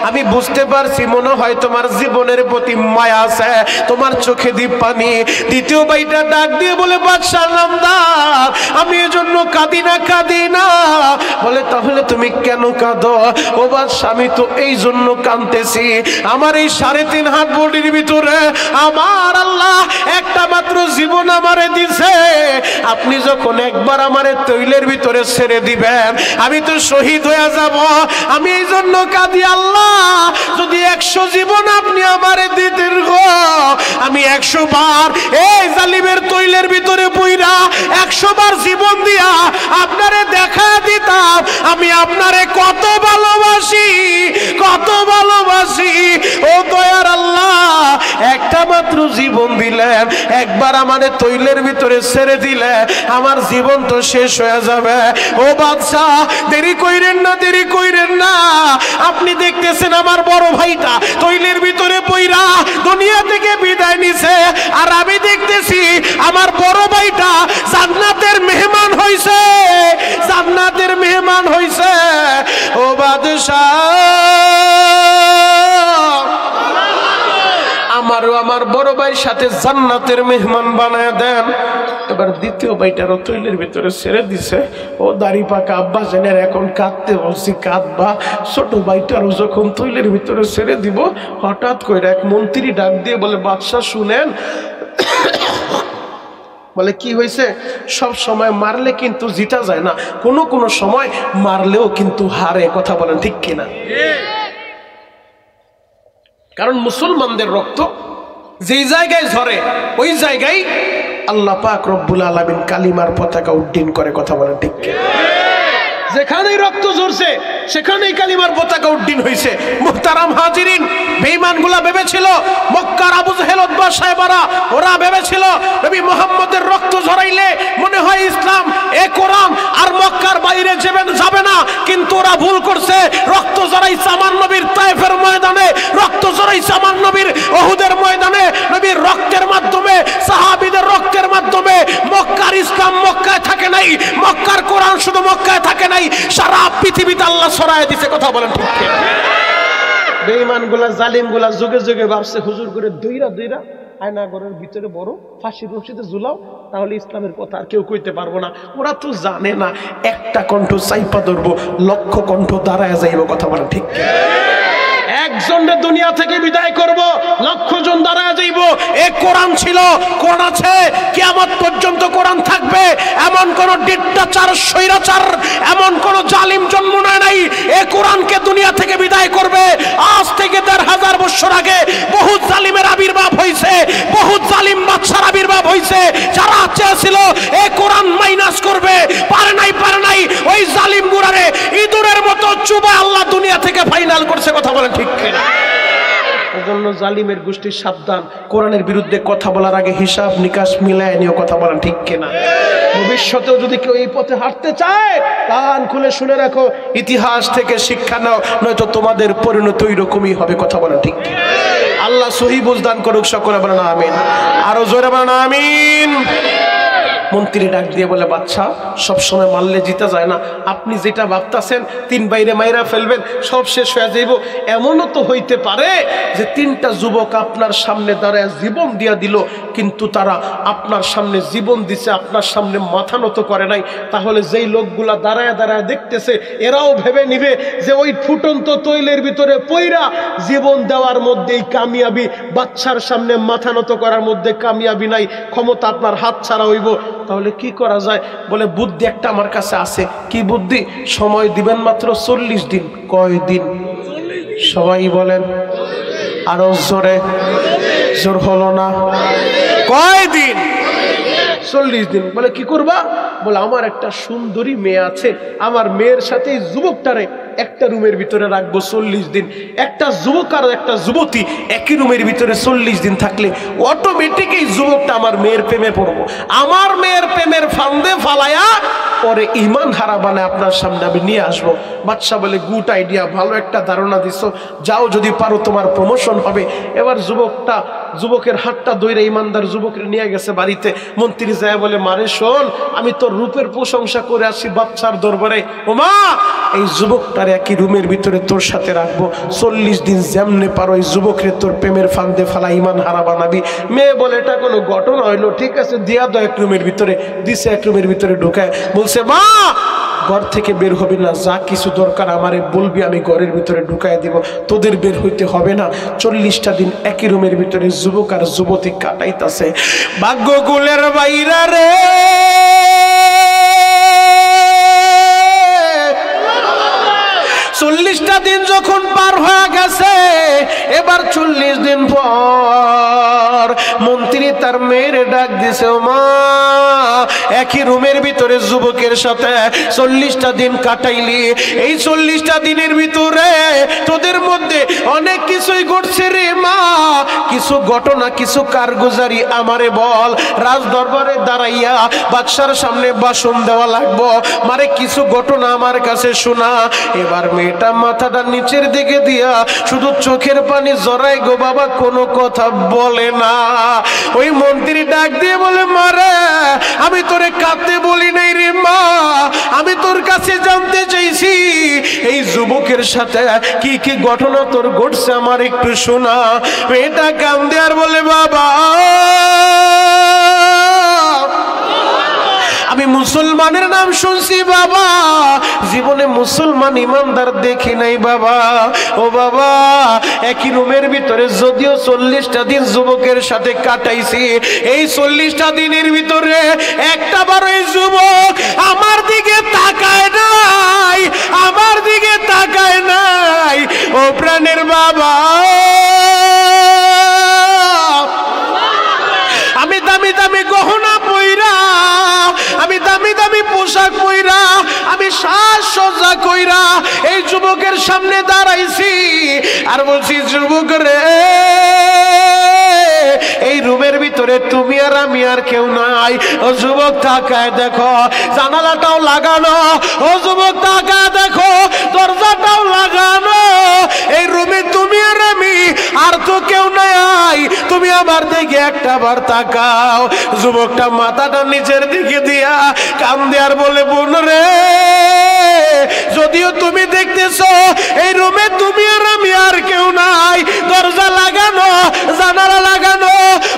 আমি বুঝতে পারছি মনে হয় তোমার জীবনের প্রতি মায়া আছে, তোমার চোখে দি পানি। দ্বিতীয় ভাইটা ডাক দিয়ে বলে, বাদশা নামদার, আমি এজন্য কাঁদি না। বলে, তাহলে তুমি কেন কাঁদো? ও বাদশা, আমি তো এই জন্য কাঁদতেছি, আমার এই 3.5 হাত বডির ভিতরে আমার আল্লাহ একটা মাত্র জীবন আমারে দিছে। আপনি যখন একবার আমারে তৈলের ভিতরে ছেড়ে দিবেন, আমি তো শহীদ হয়ে যাব। আমি এই জন্য কাঁদি, আল্লাহ যদি 100 জীবন আপনি আমারে দিতেন গো, আমি 100 বার এই জালিমের তৈলের ভিতরে পুইরা 100 বার জীবন দিয়া আপনারে দেখা দিতাম আমি আপনারে কত ভালোবাসি, কত ভালোবাসি। ও দয়ার আল্লাহ, একটা মাত্র জীবন দিলেন, একবার আমাদের তৈলের ভিতরে ছেড়ে দিলে আমার জীবন তো শেষ হয়ে যাবে। ও বাদশা, দেরি কইরেন না, দেরি কইরেন না। আপনি দেখতেছেন আমার বড় ভাইটা তৈলের ভিতরে পইরা দুনিয়া থেকে বিদায় নিছে, আর আমি দেখতেছি আমার বড় ভাইটা জান্নাতের মেহমান হইছে, জান্নাতের মেহমান হইছে। ও বাদশা, আমারও আমার বড় ভাইয়ের সাথে জান্নাতের মেহমান বানায় দেন। এবার দ্বিতীয় ভাইটারও তৈলের ভিতরে ছেড়ে দিছে। ও দাড়ি পাকা আব্বা জানের এখন কাঁদতে বলছি, কাঁদবা। ছোট ভাইটারও যখন তৈলের ভিতরে ছেড়ে দিব, হঠাৎ করে এক মন্ত্রী ডাক দিয়ে বলে, বাদশা শুনেন। বলে, কি হয়েছে? সব সময় মারলে কিন্তু জিতা যায় না, কোনো সময় মারলেও কিন্তু হারে। কথা বলেন ঠিক কিনা? কারণ মুসলমানদের রক্ত যেই জায়গায় ঝরে ওই জায়গায় আল্লাহ পাক রব্বুল আলামিন কালিমার পতাকা উড্ডীন করে। কথা বলেন ঠিক কিনা? যেখানেই রক্ত ঝরছে সেখানেই কালিমার পতাকা উড্ডীন হয়েছে। মুহতারাম হাজিরিন, বেঈমানগুলা ভেবেছিল মক্কার আবু জাহেল উতবা সাহেবারা, ওরা ভেবেছিল নবী মুহাম্মদের রক্ত ঝরাইলে মনে হয় ইসলাম, এ কোরআন আর মক্কার বাইরে যাবে না। কিন্তু ওরা ভুল করছে। রক্ত ঝরাইছে আমার নবীর তায়েফের ময়দানে, রক্ত ঝরাইছে আমার নবীর উহুদের ময়দানে। নবীর রক্তের মাধ্যমে, সাহাবীদের রক্তের মাধ্যমে মক্কার ইসলাম মক্কায় থাকে নাই, মক্কার কোরআন শুধু মক্কায় থাকে নাই, সারা পৃথিবীতে আল্লাহ ছড়ায় দিছে। কথা বলেন ঠিক কি? বেঈমানগুলা, জালিমগুলা যুগে যুগে ভাবছে হুজুর করে দইরা আয়নাগরের ভিতরে বড় ফাঁসির রশিতে ঝুলাও, তাহলে ইসলামের কথা আর কেউ কইতে পারবো না। ওরা তো জানে না একটা কণ্ঠ চাইপা ধরবো, লক্ষ কণ্ঠ দাঁড়ায় যাইব। কথা বলেন ঠিক কি? একজনের দুনিয়া থেকে বিদায় করব, লক্ষ জন দাঁড়ায় যাইব এই কোরআন ছিল, কোরআন আছে, কিয়ামত পর্যন্ত কোরআন থাকবে। এমন কোন ডিক্টেটর, স্বৈরাচার, এমন কোন জালিম জন্ম নেয় নাই এই কোরআনকে দুনিয়া থেকে বিদায় করবে। আজ থেকে ১৫০০ বছর আগে বহু জালিমের আবির্ভাব হয়েছে, বহু জালিম বাদশার আবির্ভাব হয়েছে, যারা চেয়েছিল এই কোরআন মাইনাস করবে, পারে নাই। ওই জালিম গুরারে ইঁদুরের মতো চুবায় আল্লাহ দুনিয়া থেকে ফাইনাল করছে। কথা বলেন ঠিক কিনা? এজন্য জালিমের গোষ্ঠী সাবধান, কোরআনের বিরুদ্ধে কথা বলার আগে হিসাব নিকাশ মিলায় নিয়ে কথা বলেন ঠিক কিনা? ভবিষ্যতেও যদি কেউ এই পথে হাঁটতে চায়, কান খুলে শুনে রাখো, ইতিহাস থেকে শিক্ষা নাও, নয়তো তোমাদের পরিণতি ওই রকমই হবে। কথা বলেন ঠিক কিনা? আল্লাহ সহি বুঝদান করুক, সকলে বলেন আমিন। আরো জোরে বলেন আমিন। মন্ত্রী ডাক দিয়ে বলে, বাচ্চা সবসময় মারলে জিতা যায় না, আপনি যেটা ভাবতেছেন 3 বাইরে মাইরা ফেলবেন, সব শেষ হয়ে যাইব, এমনও তো হইতে পারে যে 3টা যুবক আপনার সামনে দাঁড়ায় জীবন দিয়া দিল, কিন্তু তারা আপনার সামনে জীবন দিছে, আপনার সামনে মাথা নত করে নাই। তাহলে যেই লোকগুলা দাঁড়ায় দাঁড়ায় দেখতেছে, এরাও ভেবে নিবে যে ওই ফুটন্ত তৈলের ভিতরে পইরা জীবন দেওয়ার মধ্যেই কামিয়াবি, বাচ্চার সামনে মাথা নত করার মধ্যে কামিয়াবি নাই, ক্ষমতা আপনার হাত ছাড়া হইব। তাহলে কি করা যায়? বলে, বুদ্ধি একটা আমার কাছে আছে। কি বুদ্ধি? সময় দিবেন মাত্র 40 দিন। কয় দিন? সবাই বলেন আরো জোরে। জোর হলো না? কয় দিন? 40 দিন। বলে, কি করবা? বলে, আমার একটা সুন্দরী মেয়ে আছে, আমার মেয়ের সাথে যুবকটারে একটা রুমের ভিতরে রাখবো 40 দিন। একটা যুবক আর একটা যুবতী একই রুমের ভিতরে 40 দিন থাকলে অটোমেটিক এই যুবকটা আমার মেয়ের প্রেমে পড়বো। আমার মেয়ের প্রেমের ফান্দে ফালায়া পরে ইমান হারা বানায় আপনার সামনে আমি নিয়ে আসবো। বাদশা বলে, গুড আইডিয়া, ভালো একটা ধারণা দিছো, যাও, যদি পারো তোমার প্রমোশন হবে। এবার যুবকের হাতটা ধরে ইমানদার যুবকের নিয়ে গেছে বাড়িতে। মন্ত্রী যায় বলে, মারে শোন, আমি তোর রূপের প্রশংসা করে আসি বাদশার দরবারে। ওমা, এই যুবকটার একই রুমের ভিতরে তোর সাথে রাখবো, 40 দিন যেমনে পারো এই যুবকরে তোর প্রেমের ফান্দে ফালা ইমান হারা বানাবি। মেয়ে বলে, এটা কোনো ঘটনা হইলো? ঠিক আছে, দিয়া দাও এক রুমের ভিতরে। দিছে, এক রুমের ভিতরে ঢুকায়। বলছে, মা, ঘর থেকে বের হবে না, যা কিছু দরকার আমারে বলবি, আমি ঘরের ভিতরে ঢুকায় দিব, তোদের বের হইতে হবে না। 40টা দিন একই রুমের ভিতরে যুবক আর যুবতী কাটাইতাছে। ভাগ্যকুলের বাইরা রে, 40টা দিন যখন পার হয়ে গেছে, এবার 40 দিন পর মন্ত্রী তার মেয়ের ডাক দিছে, ও মা, একই রুমের ভিতরে যুবকের সাথে 40টা দিন কাটাইলি, এই 40টা দিনের ভিতরে তোদের মধ্যে অনেক কিছুই ঘটছে রে মা, কিছু ঘটনা, কিছু কারগুজারি আমারে বল। রাজ দরবারে দাঁড়াইয়া বাদশার সামনে ভাষণ দেওয়া লাগবো, মারে কিছু ঘটনা আমার কাছে শোনা। এবার মেয়েটা মাথাটা নিচের দিকে দিয়া শুধু চোখের পানি জড়াই গো বাবা, কোনো কথা বলে না। ওই মন্ত্রী ডাক দিয়ে বলে, মারে, আমি তোরে কাঁদতে বলি নাই রে মা, আমি তোর কাছে জানতে চাইছি এই যুবকের সাথে কি কি ঘটনা তোর ঘটছে আমার একটু শোনা। মেয়েটা কান্দে আর বলে, বাবা, আমি মুসলমানের নাম শুনছি বাবা, জীবনে মুসলমান ইমানদার দেখি নাই বাবা। ও বাবা, একই রুমের ভিতরে যদিও 40টা দিন যুবকের সাথে কাটাইছি, এই 40টা দিনের ভিতরে একটা বার এই যুবক আমার দিকে তাকায় নাই, আমার দিকে তাকায় নাই। ও প্রাণের বাবা, আমি দামি দামি গহনা পইরা, আমি দামি দামি পোশাক পইরা, আমি সাজসজ্জা কইরা এই যুবকের সামনে দাঁড়াইছি আর বলছি, যুবক রে, এই রুমের ভিতরে তুমি আর আমি আর কেউ নাই। ও যুবক, তাকায় দেখো, জানালাটাও লাগানো। ও যুবক, তাকায় দেখো, দরজাটাও লাগানো। এই রুমে তুমি আর আমি, আর তো কেউ নাই। তুমি আমার দিকে একটা বার তাকাও। যুবকটা মাথাটা নিচের দিকে দিয়া কান্দে আর বলে, বোন রে, যদিও তুমি দেখতেছো এই রুমে তুমি আর আমি আর কেউ নাই, দরজা লাগানো, জানালা লাগানো,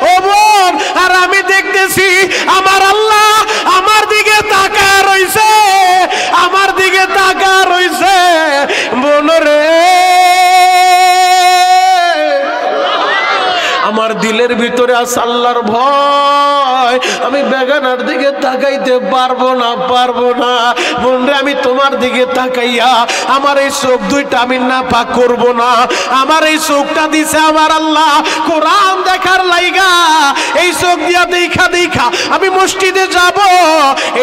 ও বোন, আর আমি দেখতেছি আমার আল্লাহ আমার দিকে তাকায় রইছে, আমার দিকে তাকায় রইছে। বোন রে, আমার দিলের ভিতরে আছে আল্লাহর ভয়, আমি বেগানার দিকে তাকাইতে পারবো না। বোনরে, আমি তোমার দিকে তাকাইয়া আমার এই চোখ দুইটা আমি নাপাক করব না। আমার এই চোখটা দিছে আমার আল্লাহ কোরআন দেখার লাইগা। এই চোখ দিয়া দেখা আমি মসজিদে যাব,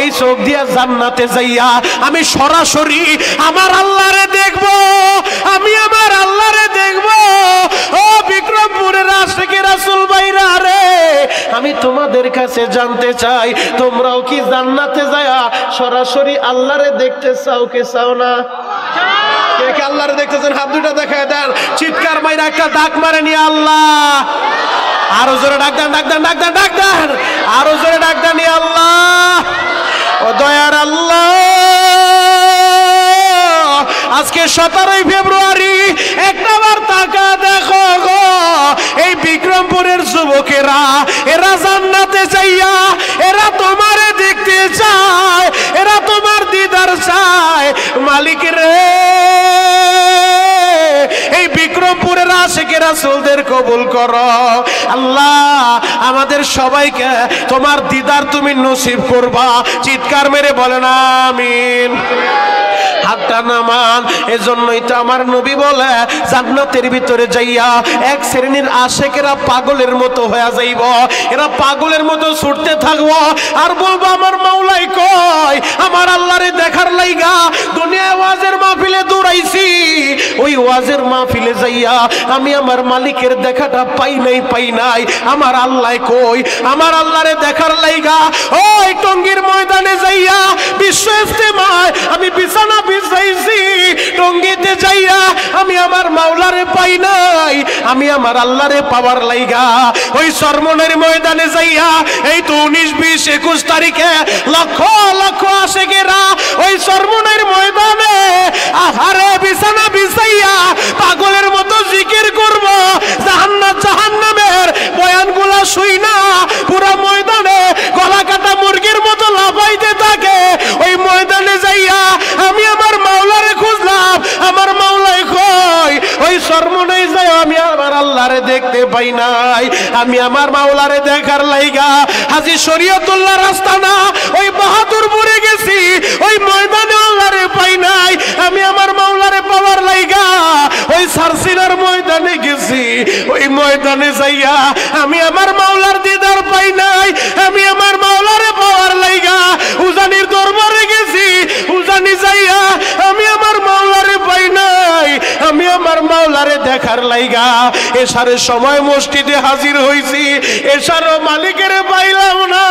এই চোখ দিয়া জান্নাতে যাইয়া আমি সরাসরি আমার আল্লাহরে দেখব, আমি আমার আল্লাহরে দেখব। ও বিক্রমপুরের আশিকে রাসূল ভাইরা রে, আমি তোমাদের কাছে জানতে চাই, তোমরাও কি জান্নাতে যায়া সরাসরি আল্লাহরে দেখতে চাও কি চাও না? কে কে আল্লাহরে দেখতেছেন হাত দুইটা দেখায় দেন। চিৎকার মাইরা একটা ডাক মারে নি আল্লাহ। আরো জোরে ডাক দেন, আরো জোরে ডাক দেন আল্লাহ। ও দয়ার আল্লাহ, আজকে 17 ফেব্রুয়ারি একটাবার তাকা দেখো গো, এই বিক্রমপুরের যুবকেরা এরা জান্নাতে যাইয়া এরা তোমারে দেখতে চায়, এরা তোমার দিদার চায়। মালিক রে, এই বিক্রমপুরের আশিকে রাসূলদের কবুল করো আল্লাহ। আমাদের সবাইকে তোমার দিদার তুমি নসিব করবা। চিৎকার মেরে বলেন আমিন। হাতটা নামান। এজন্যই তো আমার নবী বলে জান্নাতের ভিতরে যাইয়া এক শ্রেণীর আশিকেরা পাগলের মতো হয়ে যাইব, এরা পাগলের মতো ছুটতে থাকবো আর বলবো আমার মাওলাই কই, আমার আল্লাহরে দেখার লাইগা দুনিয়ায় ওয়াজের মাহফিলে দৌড়াইছি, ওই ওয়াজের মাহফিলে যাইয়া আমি আমার মালিকের দেখাটা পাই নাই। আমার আল্লাহ কই, আমার আল্লাহরে দেখার লাইগা ওই টঙ্গীর ময়দানে যাইয়া বিশ্ব ইজতেমায় আমি বিছানা বিছাইছি, টঙ্গীতে যাইয়া আমি আমার মাওলারে পাই নাই, আমি আমার আল্লাহরে পাওয়ার লাইগা ওই সরমনের ময়দানে যাইয়া এই তো 19, 20, 21 তারিখে লক্ষ লক্ষ আশিকেরা ওই সরমনের ময়দানে আহারে বিছানা বিছাইয়া পাগলের মতো জিকির করব। জাহান্নামের বয়ানগুলা শুই না পুরা ময়দানে গলা কাটা মুরগির মতো লাফাইতে থাকে। ওই ময়দানে যাইয়া আমি আমার মাওলারে খুঁজলাম, আমার মাওলাই কই, ওই সরমনে যাই আমি আমার আল্লাহরে দেখতে পাই নাই। আমি আমার মাওলারে দেখার লাইগা হাজী শরীয়তুল্লাহ রাস্তানা ওই বাহাদুরপুরে গেছি, ওই ময়দানে আল্লাহরে পাই নাই। আমি আমার মাওলারে পাওয়ার লাইগা ওই সারসিনার ময়দানে গেছি, ওই ময়দানে যাইয়া আমি আমার মাওলার দিদার পাই নাই। আমি আমার মাওলারে পাওয়ার লাইগা উজানির দরবারে গেছি, উজানি যাইয়া আমি আমার মাওলারে পাই নাই। আমি আমার মাওলারে দেখার লাইগা এশারের সময় মসজিদে হাজির হইছি, এশারও মালিকেরে পাইলাম না।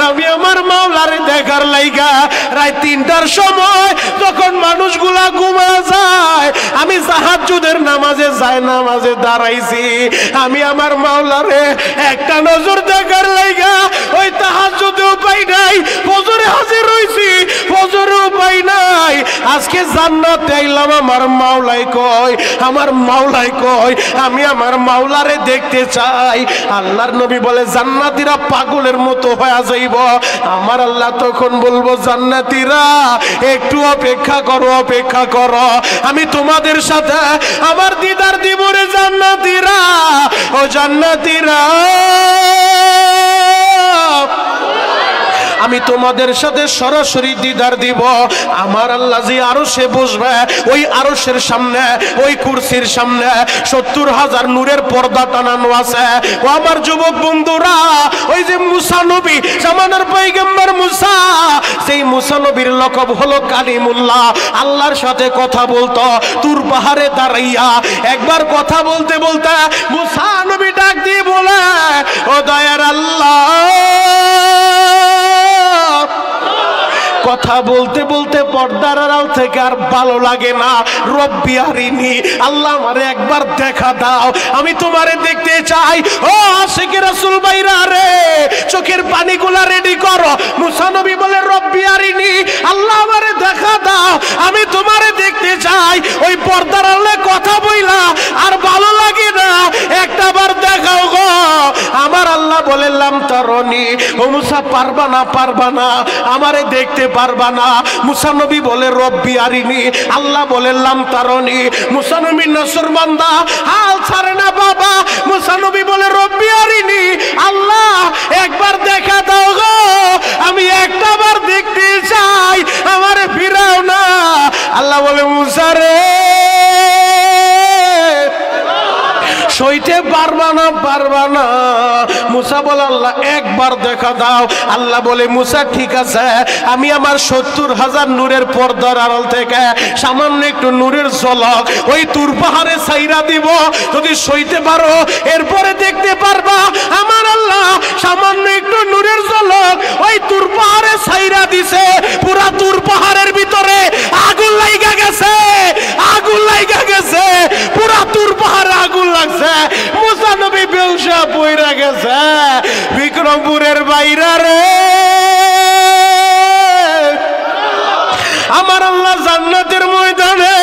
আমি আমার মাওলারে দেখার লাইগা রাত 3টার সময় যখন মানুষগুলা ঘুমা যায়, আমি তাহাজ্জুদের নামাজে দাঁড়াইছি। আমি আমার মাওলারে একটা নজর দেখার লাইগা ওই তাহাজ্জুদেও পাই নাই, ফজরে হাজির হইছি, ফজরেও পাই নাই। আজকে জান্নাতে আইলাম, আমার মাওলাই কই, আমার মাওলাই কই, আমি আমার মাওলারে দেখতে চাই। আল্লাহর নবী বলে জান্নাতীরা পাগলের মতো হয়ে যাইব। আমার আল্লাহ তখন বলবো জান্নাতীরা একটু অপেক্ষা করো, আমি তোমাদের সাথে আমার দিদার দিব রে জান্নাতীরা। ও জান্নাতীরা, আমি তোমাদের সাথে সরাসরি দিদার দিব। আমার আল্লাহ যে আরশে বসবে, ওই আরশের সামনে, ওই কুরসির সামনে 70,000 নূরের পর্দা টানানো আছে। ও আমার যুবক বন্ধুরা, ওই যে মুসা নবী, জামানার পয়গম্বর মুসা, সেই মুসা নবীর লকব হলো কালিমুল্লাহ। আল্লাহর সাথে কথা বলতো তুর পাহাড়ে দাঁড়াইয়া। একবার কথা বলতে বলতে মুসা নবী ডাক দিয়ে বলে, ও দয়ার আল্লাহ, কথা বলতে বলতে পর্দার আড়াল থেকে আর ভালো লাগে না, রব্বি আরিনি, আল্লাহ আমারে একবার দেখা দাও, আমি তোমারে দেখতে চাই। ও আশিকে রাসূল ভাইরা রে, চোখের পানিগুলা রেডি করো। মুসা নবী বলে রব্বি আরিনি, আল্লাহ আমারে দেখা দাও, আমি তোমারে দেখতে চাই। ওই পর্দার আড়ালে কথা বইলা আর ভালো লাগে না, একটাবার দেখাও গো। আমার আল্লাহ বললাম তারনি, ও মুসা পারবা না, আমারে দেখতে পারবা না। মুসা নবী বলে রব্বি আরিনি, আল্লাহ বললাম তারনি। মুসা নবী নসর বান্দা হাল ছাড়ে না বাবা। মুসা নবী বলে পারবা না, পারবা না। মুসা বলে আল্লাহ একবার দেখা দাও। আল্লাহ বলে মুসা ঠিক আছে, আমি আমার 70,000 নূরের পর্দার আড়াল থেকে সামান্য একটু নূরের ঝলক ওই তুর পাহাড়ে ছাইরা দিব, যদি সইতে পারো এরপরে দেখতে পারবা আমার আল্লাহ সামান্য একটু নূরের ঝলক ওই তুর পাহাড়ে ছাইরা দিছে। পুরা তুর পাহাড়ের ভিতরে আগুন লাগা গেছে, আগুন লাগা গেছে, পুরা তুর পাহাড়ে আগুন লাগছে। মুসা নবী বেহুশা পইরা গেছে। বিক্রমপুরের বাইরা রে আমার আল্লাহ জান্নাতের ময়দানে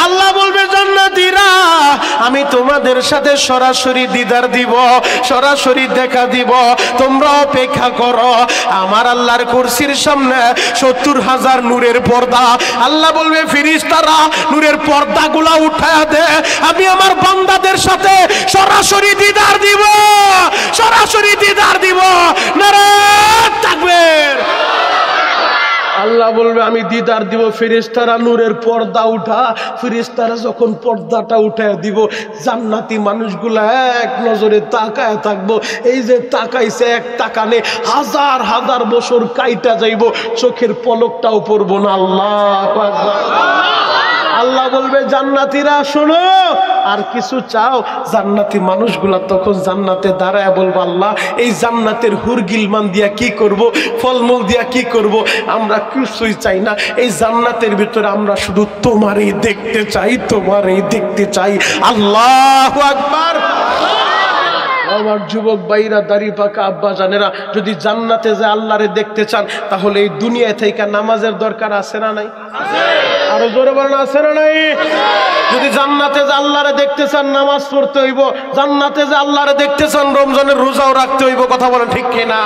আল্লাহ বলবে জান্নাতীরা আমি তোমাদের সাথে সরাসরি দিদার দিব, সরাসরি দেখা দিব, তোমরা অপেক্ষা করো। আমার আল্লাহর কুরসির সামনে 70,000 নূরের পর্দা। আল্লাহ বলবে ফেরেশতারা নূরের পর্দাগুলা উঠায়া দে, আমি আমার বান্দাদের সাথে সরাসরি দিদার দিব, সরাসরি দিদার দিব। নারায়ে তাকবীর। আল্লাহ বলবে আমি দিদার দিব। ফেরেশতারা নূরের পর্দা উঠা, ফেরেশতারা যখন পর্দাটা উঠায় দিব জান্নাতি মানুষগুলা এক নজরে তাকায় থাকবো। এই যে তাকাইছে এক তাকানে হাজার হাজার বছর কাইটা যাইব, চোখের পলকটাও পড়বো না। আল্লাহু আকবার। আল্লাহ বলবে জান্নাতীরা শোনো, আর কিছু চাও? জান্নাতি মানুষগুলা তখন জান্নাতে দাঁড়ায় বলবো আল্লাহ এই জান্নাতের হুর গিলমান দিয়া কি করব, ফলমূল দিয়া কি করব, আমরা কিছুই চাই না। এই জান্নাতের ভিতরে আমরা শুধু তোমারই দেখতে চাই, তোমারই দেখতে চাই। আল্লাহু আকবার। আমার যুবক ভাইরা, দাড়ি পাকা আব্বা জানেরা, যদি জান্নাতে যে আল্লাহরে দেখতে চান তাহলে এই দুনিয়া থেকে নামাজের দরকার আছে না নাই? আরো জোরে বলেন আছে না নাই? যদি জান্নাতে যে আল্লাহরে দেখতে চান নামাজ পড়তে হইব, জান্নাতে যে আল্লাহরে দেখতে চান রমজানের রোজাও রাখতে হইব। কথা বলেন ঠিক কিনা?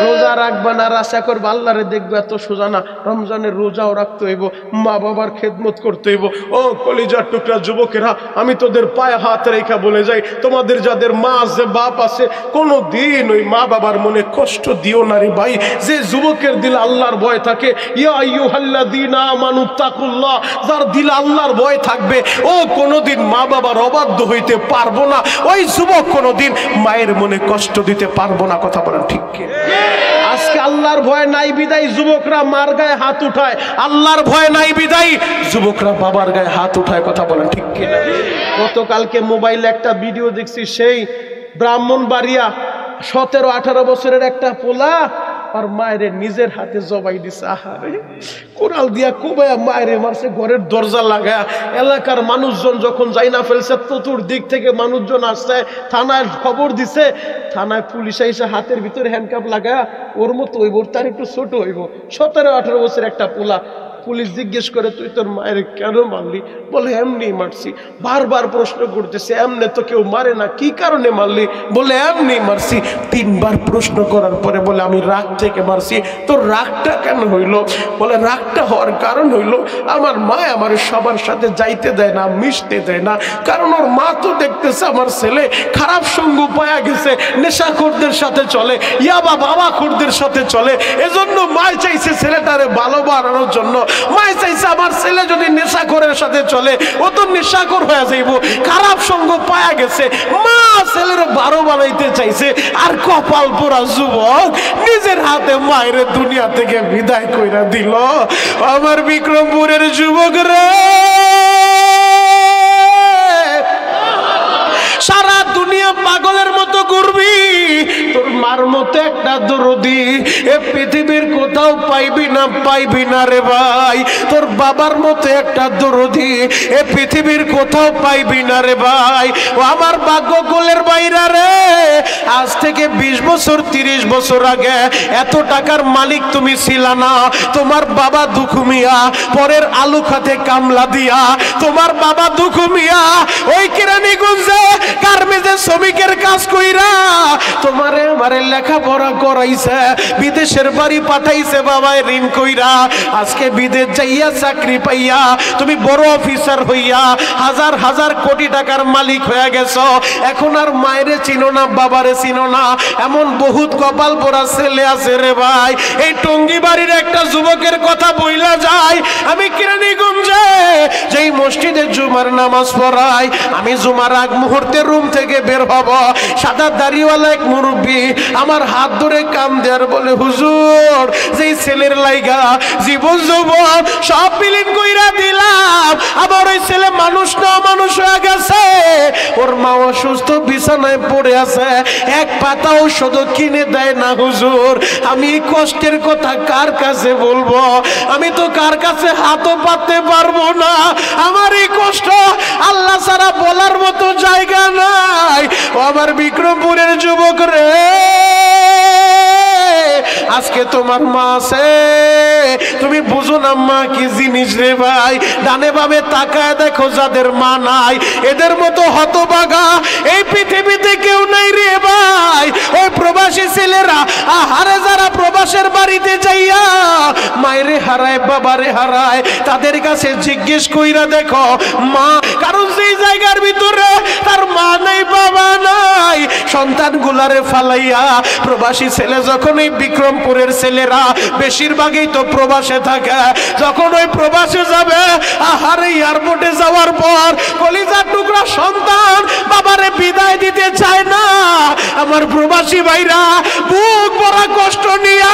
রোজা রাখবা না আশা করবা আল্লাহরে দেখবে এত সোজা না। রমজানের রোজাও রাখতে হইব, মা বাবার খেদমত করতে হইব। ও কলিজার টুকরা যুবকেরা, আমি তোদের পায়ে হাত রেখা বলে যাই, তোমাদের যাদের মা আছে বাপ আছে কোনো দিন ওই মা বাবার মনে কষ্ট দিও না রে ভাই। যে যুবকের দিল আল্লাহর ভয় থাকে, ইয়া আইয়ুহাল্লাযীনা আমানু তাকুল্লাহ, যার দিল আল্লাহর ভয় থাকবে ও কোনোদিন মা বাবার অবাধ্য হইতে পারবো না। ওই যুবক কোনোদিন মায়ের মনে কষ্ট দিতে পারবো না। কথা বলেন ঠিক কি? আজকে আল্লাহর ভয় নাই বিদায় যুবকরা মার গায়ে হাত উঠায়, আল্লাহর ভয় নাই বিদায় যুবকরা বাবার গায়ে হাত উঠায়। কথা বলেন ঠিক কি? গতকালকে মোবাইলে একটা ভিডিও দেখছি, সেই ব্রাহ্মণবাড়িয়া 17-18 বছরের একটা পোলা আর মায়ের নিজের হাতে জবাই দিছে। আহারে, কোরাল দিয়া কোবায়া মায়ের মারছে, ঘরের দরজা লাগায়া। এলাকার মানুষজন যখন যাই না ফেলছে, চতুর্দিক থেকে মানুষজন আসছে, থানায় খবর দিছে। থানায় পুলিশ এসে হাতের ভিতরে হ্যান্ডকাপ লাগায়া, ওর মতো হইব, তার একটু ছোট হইব, 17-18 বছর একটা পোলা। পুলিশ জিজ্ঞেস করে তুই তোর মায়ের কেন মারলি? বলে এমনি মারছি। বারবার প্রশ্ন করতেছে, এমনি তো কেউ মারে না, কি কারণে মারলি? বলে এমনি মারছি। 3 বার প্রশ্ন করার পরে বলে আমি রাগ থেকে মারছি। তোর রাগটা কেন হইলো? বলে রাগটা হওয়ার কারণ হইলো আমার মা আমার সবার সাথে যাইতে দেয় না, মিশতে দেয় না। কারণ ওর মা তো দেখতেছে আমার ছেলে খারাপ সঙ্গ পায়া গেছে, নেশাখোরদের সাথে চলে, ইয়াবা বাবাখোরদের সাথে চলে। এজন্য মা চাইছে ছেলেটারে ভালো বানানোর জন্য। মাই চাইছে আমার ছেলে যদি নেশাখোরের সাথে চলে ও তো নেশাখোর হয়ে যাইব, খারাপ সঙ্গ পায়া গেছে। মা ছেলের ভালো বানাইতে চাইছে, আর কপাল পোড়া যুবক নিজের হাতে মায়ের দুনিয়া থেকে বিদায় কইরা দিল। আমার বিক্রমপুরের যুবক রে, সারা দুনিয়া পাগলের মতো ঘুরবি, তোর মার মতো একটা দরদি এ পৃথিবীর কোথাও পাইবি না, পাইবি না রে ভাই। তোর বাবার মতো একটা দরদি এ পৃথিবীর কোথাও পাইবি না রে ভাই। ও আমার ভাগ্য কোলের বাইরা রে, আজ থেকে 20 বছর 30 বছর আগে এত টাকার মালিক তুমি ছিলা না। তোমার বাবা দুখু মিয়া পরের আলু খাতে কামলা দিয়া, তোমার বাবা দুখু মিয়া ওই কেরানীগঞ্জে গার্মেন্টসে শ্রমিকের কাজ কইরা তোমারে বাবারে লেখাপড়া করাইছে, বিদেশের বাড়ি পাঠাইছে বাবায় ঋণ কইরা। আজকে বিদেশ যাইয়া চাকরি পাইয়া তুমি বড় অফিসার হইয়া হাজার হাজার কোটি টাকার মালিক হয়ে গেছো, এখন আর মায়েরে চিনো না, বাবারে চিনো না। এমন বহুত কপাল পোড়া ছেলে আছে রে ভাই। এই টঙ্গী বাড়ির একটা যুবকের কথা বইলা যায়। আমি কেরানীগঞ্জে যেই মসজিদে জুমার নামাজ পড়াই, আমি জুমার আগ মুহূর্তে রুম থেকে বের হব, সাদা দাড়িওয়ালা এক মুরব্বী আমার হাত ধরে কাম দেয়ার বলে, হুজুর যেই ছেলের লাইগা জীবন যৌবন সব বিলীন কইরা দিলাম, আবার ওই ছেলে মানুষ না মানুষ হয়ে গেছে, ওর মা অসুস্থ বিছানায় পড়ে আছে, এক পাতা ঔষধ কিনে দেয় না হুজুর। আমি এই কষ্টের কথা কার কাছে বলবো? আমি তো কার কাছে হাতও পাততে পারবো না। আমার এই কষ্ট আল্লাহ ছাড়া বলার মতো জায়গা নাই। ও আমার বিক্রমপুরের যুবক রে, আজকে তোমার মা আছে, তুমি বুঝো না মা কি জিনিস রে ভাই। ডানে বামে তাকায় দেখো যাদের মা নাই, এদের মতো হতভাগা এই পৃথিবীতে কেউ নাই রে ভাই। ওই প্রবাসী ছেলেরা আহারে যারা প্রবাসের বাড়িতে যাইয়া মায়েরে হারায় বাবারে হারায়, তাদের কাছে জিজ্ঞেস কইরা দেখো মা, কারণ সেই জায়গার ভিতরে তার মা নাই বাবা নাই, সন্তান গুলারে ফালাইয়া প্রবাসী ছেলে যখন এই বিক্রমপুরের ছেলেরা বেশিরভাগই তো প্রবাসে থাকে, যখন ওই প্রবাসে যাবে আহারে এয়ারপোর্টে যাওয়ার পর কলিজার টুকরা সন্তান বাবারে বিদায় দিতে চায় না। আমার প্রবাসী ভাইরা বুক ভরা কষ্ট নিয়া,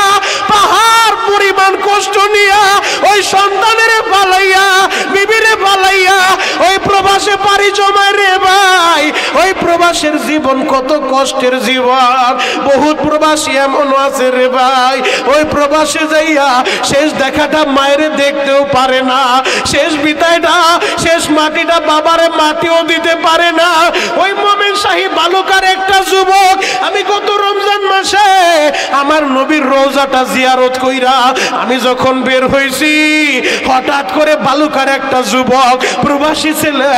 পাহাড় পরিমাণ কষ্ট নিয়া ওই সন্তানের পালাইয়া বিবিরে পালাইয়া ওই প্রবাসে পাড়ি জমায় রে ভাই। ওই প্রবাসের জীবন কত কষ্টের জীবন। বহুত প্রবাসী এমন আছে রে ভাই, ওই প্রবাসে যাইয়া শেষ দেখাটা মায়ের দেখতেও পারে না, শেষ বিদায়টা শেষ মাটিটা বাবারে মাটিও দিতে পারে না। ওই মোমেন শাহী বালুকার একটা যুবক, আমি গত রমজান মাসে আমার নবীর রওজাটা জিয়ারত কইরা আমি যখন বের হইছি, হঠাৎ করে বালুকার একটা যুবক প্রবাসী ছেলে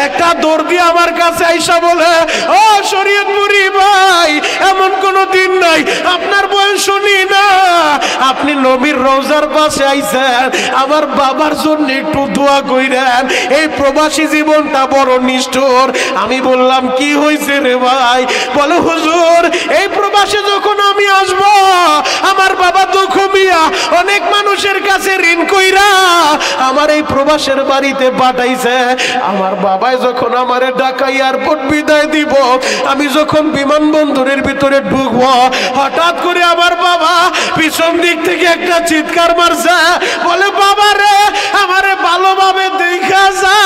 একটা দৌড় দিয়ে আমার কাছে আইসা বলে, ও শরীয়তপুরি ভাই, এমন কোন দিন নাই আপনার বয়স শুনি না, আপনি নবীর রওজার পাশে আইছেন, আমার বাবার জন্য একটু দোয়া কইরেন। এই প্রবাসী জীবনটা বড় নিষ্ঠুর। আমি বললাম কি হয়েছে রে ভাই? বলে হুজুর এই প্রবাসে যখন আমি আসব, আমার বাবা দুঃখ মিয়া অনেক মানুষের কাছে ঋণ কইরা আমার এই প্রবাসের বাড়িতে পাঠাইছে। আমার বাবাই যখন আমারে ঢাকা এয়ারপোর্ট বিদায় দিব, আমি যখন বিমানবন্দরের ভিতরে ঢুকবো, হঠাৎ করে আমার বাবা পিছন দিক থেকে একটা চিৎকার মারছে, বলে বাবা রে আমারে ভালোভাবে দেখা যা।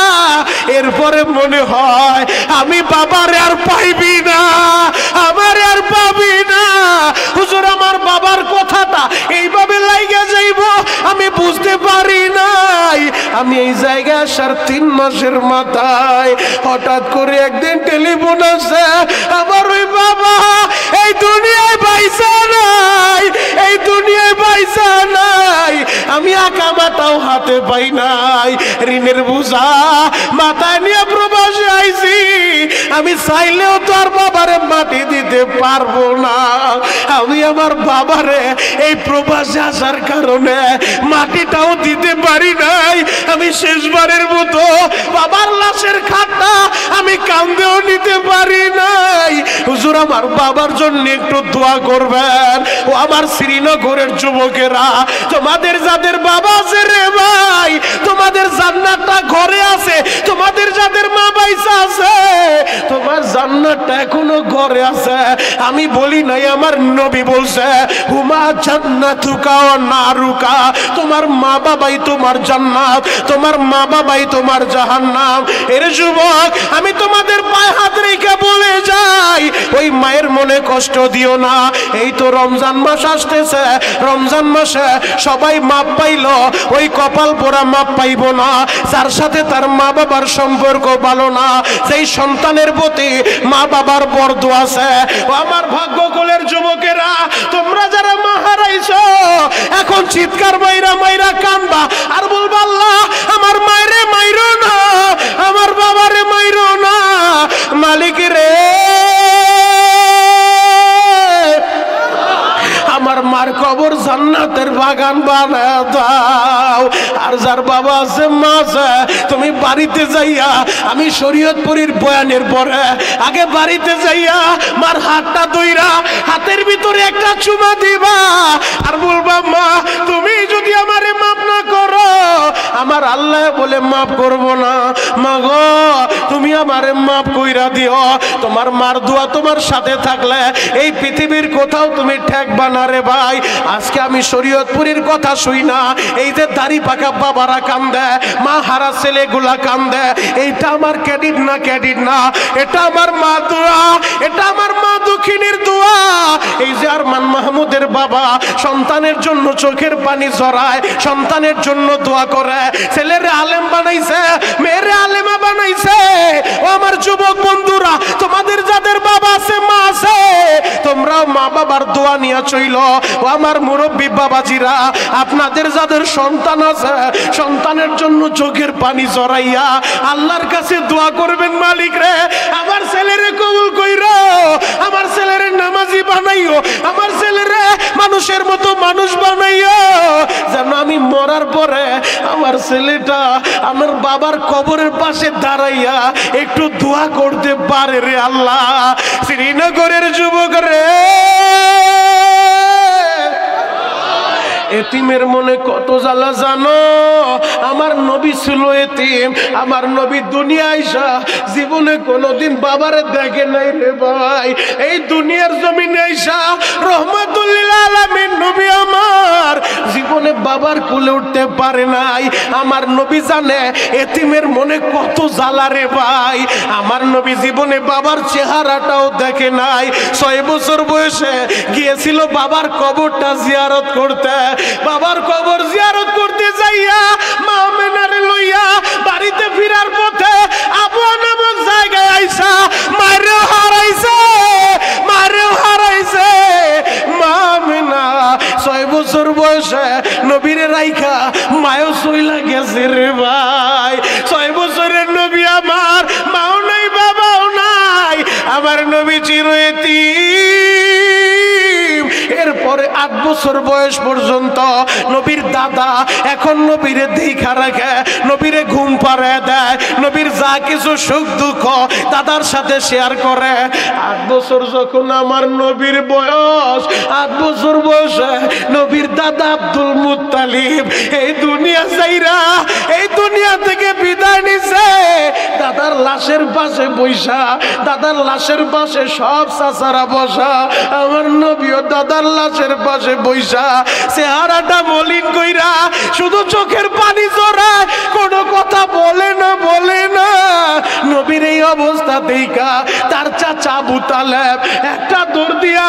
এরপরে মনে হয় আমি বাবারে আর পাইবি না, আমার আর পাবি না। হুজুর আমার বাবার কথাটা এইভাবে লাইগা যাইব আমি বুঝতে পারি নাই। আমি এই জায়গায় আসার 3 মাসের মাথায় হঠাৎ করে একদিন টেলিফোন আসে, আমার ওই বাবা এই দুনিয়ায় পয়সা নাই, এই দুনিয়ায় পয়সা নাই, আমি আঁকা মাথাও হাতে পাই নাই, ঋণের বোঝা মাথায় নিয়ে প্রবাসে আইছি, আমি চাইলেও তো আর বাবারে মাটি দিতে পারবো না। আমি আমার বাবারে এই প্রবাসে আসার কারণে মাটিটাও দিতে পারি নাই। আমি শেষবারের মতো বাবার লাশের খাটটা আমি কাঁধেও নিতে পারি নাই। হুজুর আমার বাবার জন্য একটু দোয়া করবেন। ও আমার শ্রীনগরের যুবকেরা, তোমাদের যাদের বাবা আছে রে ভাই, তোমাদের জান্নাতটা ঘরে আছে, তোমাদের যাদের মা বাইসা আছে, তোমার জান্নাতটা এখনো ঘরে আছে। আমি বলি নাই, আমার নবী বলছে হুমা জান্নাতুকা ওয়া নারুকা, তোমার মা বাবাই তোমার জান্নাত, তোমার মা বাবাই তোমার জাহান্নাম। এর যুবক আমি তোমাদের পায়ে হাত রেখে বলে যাই, ওই মায়ের মনে কষ্ট দিও না। এই তো রমজান মাস আসতেছে, রমজান মাসে সবাই মাপ পাইল, ওই কপাল পোড়া মাপ পাইব না যার সাথে তার মা বাবার সম্পর্ক ভালো না, যেই সন্তানের প্রতি মা বাবার বরদু আছে। ও আমার ভাগ্যকুলের যুবকেরা, তোমরা যারা মা হারাইছো, এখন চিৎকার মাইরা মাইরা কান্দবা আর বলবা আল্লাহ আমার মায়েরে মাইরো না, আমার বাবারে মাইরো না, মালিক রে বাগান বানায় দাও। আর যার বাবা আছে মা আছে, তুমি বাড়িতে যাইয়া, আমি শরীয়তপুরীর বয়ানের পরে আগে বাড়িতে যাইয়া মার হাতটা ধইরা হাতের ভিতরে একটা চুমা দিবা আর বলবা মা তুমি যদি আমারে মাফ না করো আমার আল্লাহ বলে মাফ করব না। মা গো তুমি আমারে মাফ কইরা দিও। তোমার মার দোয়া তোমার সাথে থাকলে এই পৃথিবীর কোথাও তুমি ঠেকবা না রে ভাই। আজকে আমি শরীয়তপুরীর কথা শুই না, এই যে দাড়ি পাকা বাবারা কান্দে, মা হারা ছেলেগুলা কান্দে, এইটা আমার ক্রেডিট না, ক্রেডিট না, এটা আমার মা দোয়া, এটা আমার মা দক্ষিণের দোয়া। এই যে আরমান মাহমুদের বাবা সন্তানের জন্য চোখের পানি ঝরায়, সন্তানের জন্য দোয়া করে, ছেলের আলেম বানাইছে, মেয়ের আলেমা বানাইছে। ও আমার যুবক বন্ধুরা, তোমাদের যাদের বাবা আছে মা আছে, তোমরাও মা বাবার দোয়া নিয়ে চইল। ও আমার মুরব্বী বাবাজিরা, আপনাদের যাদের সন্তান আছে সন্তানের জন্য চোখের পানি ঝরাইয়া আল্লাহর কাছে দোয়া করবেন, মালিক রে আমার ছেলেরে কবুল কইরো, আমার ছেলেরে নামাজি বানাইও, আমার ছেলেরে মানুষের মতো মানুষ বানাইও, যেন আমি মরার পরে আমার ছেলেটা আমার বাবার কবরের পাশে দাঁড়াইয়া একটু দোয়া করতে পারে রে আল্লাহ। শ্রীনগরের যুবক রে, এতিমের মনে কত জ্বালা জানো। আমার নবী ছিল এতিম, আমার নবী দুনিয়া আইসা জীবনে কোনোদিন বাবারে দেখে নাই রে ভাই। এই দুনিয়ার জমিনে আইসা রহমাতুল লিল আলামিন নবী আমার জীবনে বাবার কোলে উঠতে পারে নাই। আমার নবী জানে এতিমের মনে কত জ্বালা রে ভাই। আমার নবী জীবনে বাবার চেহারাটাও দেখে নাই। 6 বছর বয়সে গিয়েছিল বাবার কবরটা জিয়ারত করতে। বাবার কবর জিয়ারত করতে যাইয়া মা আমেনারে লইয়া বাড়িতে ফিরার পথে আবুয়া নামক জায়গায় আইসা মায়েরও হারাইছে, মায়েরও হারাইছে। মা আমেনা 6 বছর বয়সে নবীরে রাইখা মায়ও চইলা গেছে রে ভাই। 6 বছরের নবী আমার, মাও নাই বাবাও নাই, আমার নবী চিরয়তীম। এরপরে 8 বছর বয়স পর্যন্ত নবীর দাদা এখন নবীরে দেখা রাখে, নবীরে ঘুম পাড়ায় দেয়, নবীর যা কিছু সুখ দুঃখ দাদার সাথে শেয়ার করে। 8 বছর যখন আমার নবীর বয়স, 8 বছর বয়সে নবীর দাদা আব্দুল মুত্তালিব এই দুনিয়া যাইরা এই দুনিয়া থেকে বিদায় নিছে। দাদার লাশের পাশে বৈশা, দাদার লাশের পাশে সব চাচারা বসা, আমার নবীও দাদার লাশের পাশে বৈশা চেহারাটা মলিন কইরা শুধু চোখের পানি ঝরায়, কোনো কথা বলে না, বলে না। নবীর এই অবস্থা দেখা তার চাচা আবু তালেব একটা দৌড় দিয়া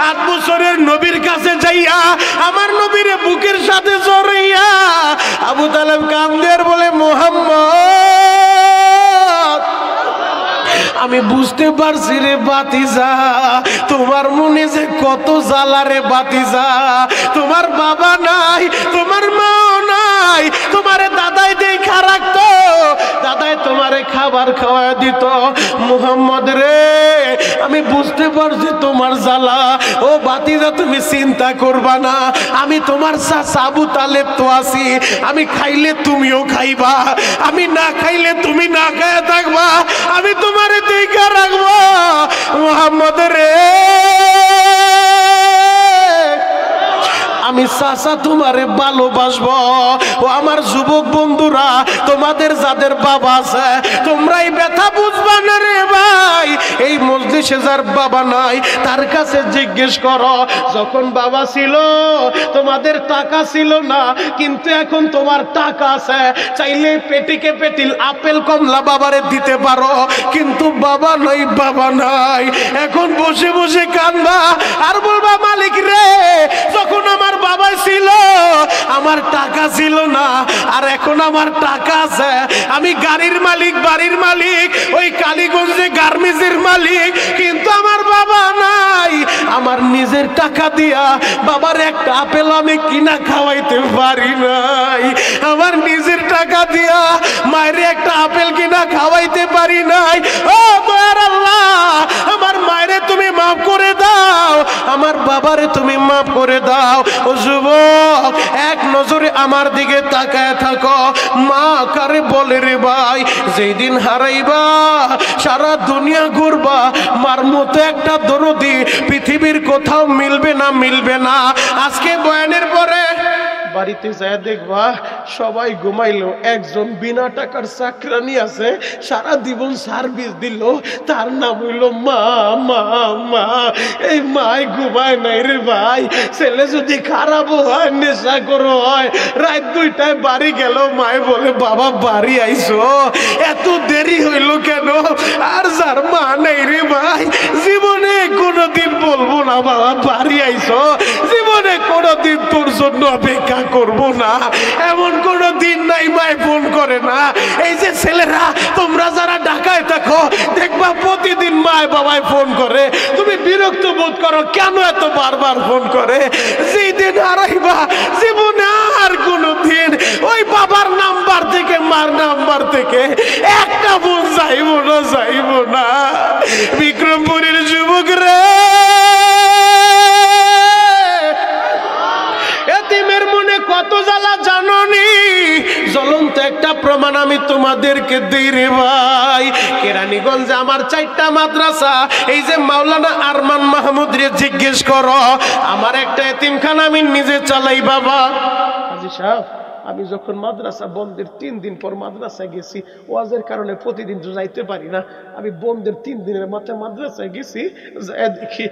8 বছরের নবীর কাছে যাইয়া আমার নবীরে বুকের সাথে জড়াইয়া আবু তালেব কান্দের বলে মুহাম্মদ আমি বুঝতে পারছি রে বাতিজা, তোমার মনে যে কত জ্বালা রে বাতিজা। তোমার বাবা নাই, তোমার মাও নাই, তোমারে দাদাই দেখা রাখতো, দাদাই তোমারে খাবার খাওয়া দিত। মুহাম্মদ রে আমি বুঝতে পারছি তোমার জ্বালা। ও বাতিজা তুমি চিন্তা করবা না, আমি তোমার চাচা আবু তালেব তো আছি, আমি খাইলে তুমিও খাইবা, আমি না খাইলে তুমি না খাইয়া থাকবা, আমি তোমারে দেখা রাখবো। মুহাম্মদ রে আমি চাচা তোমারে ভালোবাসবো। ও আমার যুবক বন্ধুরা, তোমাদের যাদের বাবা আছে তোমরাই ব্যথা বুঝবা না রে ভাই। এই মজলিসে যার বাবা নাই তার কাছে জিজ্ঞেস করো, যখন বাবা ছিল তোমাদের টাকা ছিল না, কিন্তু এখন তোমার টাকা আছে, চাইলে পেটিকে পেটিল আপেল কমলা বাবারে দিতে পারো, কিন্তু বাবা নাই, বাবা নাই। এখন বসে বসে কান্দা আর বলবা মালিক রে যখন আমার বাবা ছিল আমার টাকা ছিল না, আর এখন আমার টাকা আছে, আমি গাড়ির মালিক, বাড়ির মালিক, ওই কালীগঞ্জে গার্মেন্টসের মালিক, কিন্তু আমার বাবা নাই। আমার নিজের টাকা দিয়া বাবার একটা আপেল আমি কিনা খাওয়াইতে পারি নাই, আমার নিজের টাকা দিয়া মায়ের একটা আপেল কিনা খাওয়াইতে পারি নাই। ও দয়ার আল্লাহ, আমার মায়েরে তুমি মাফ করে দাও, আমার বাবারে তুমি মাফ করে দাও। ও যুবক, এক নজরে আমার দিকে তাকায় থাকো। মা কারে বলে রে ভাই? যেই দিন হারাইবা সারা দুনিয়া ঘুরবা, মার মতো একটা দরদি পৃথিবীর কোথাও মিলবে না, মিলবে না। আজকে বয়ানের পরে বাড়িতে যায় দেখবা সবাই ঘুমাইলো, একজন বিনা টাকার চাকরানি আছে, সারা জীবন সার্ভিস দিল, তার নাম হইল মা। মা মা এই মাই ঘুমায় নাই রে ভাই। ছেলে যদি খারাপ হয়, নেশা করো হয়, রাত 2টায় বাড়ি গেল, মায় বলে বাবা বাড়ি আইসো, এত দেরি হইল কেন? আর যার মা নেই রে ভাই, জীবনে কোনোদিন বলবো না বাবা বাড়ি আইসো, জীবনে কোনোদিন তোর জন্য অপেক্ষা করবো না, এমন কোন দিন নাই মায় ফোন করে না। এই যে ছেলেরা তোমরা যারা ঢাকায় থাকো, দেখবা প্রতিদিন মায় বাবায় ফোন করে, তুমি বিরক্ত বোধ করো কেন এত বারবার ফোন করে? যেই দিন হারাইবা জীবনে আর কোন দিন ওই বাবার নাম্বার থেকে মার নাম্বার থেকে একটা ফোন যাইবো না, যাইবো না। বিক্রমপুরের যুবক রে, এতিমের মনে কত জ্বালা জাননি, জ্বলন্ত একটা প্রমাণ আমি তোমাদেরকে দিই রে ভাই। কেরানীগঞ্জে আমার 4টা মাদ্রাসা, এই যে মাওলানা আরমান মাহমুদ রে জিজ্ঞেস করো, আমার একটা এতিমখানা আমি নিজে চালাই বাবা। হাজী সাহেব, আমি যখন মাদ্রাসা বন্ধের 3 দিন পর মাদ্রাসায় গেছি, ওয়াজের কারণে প্রতিদিন তো যাইতে পারি না, আমি বন্ধের 3 দিনের মাথায় মাদ্রাসায় গেছি, দেখি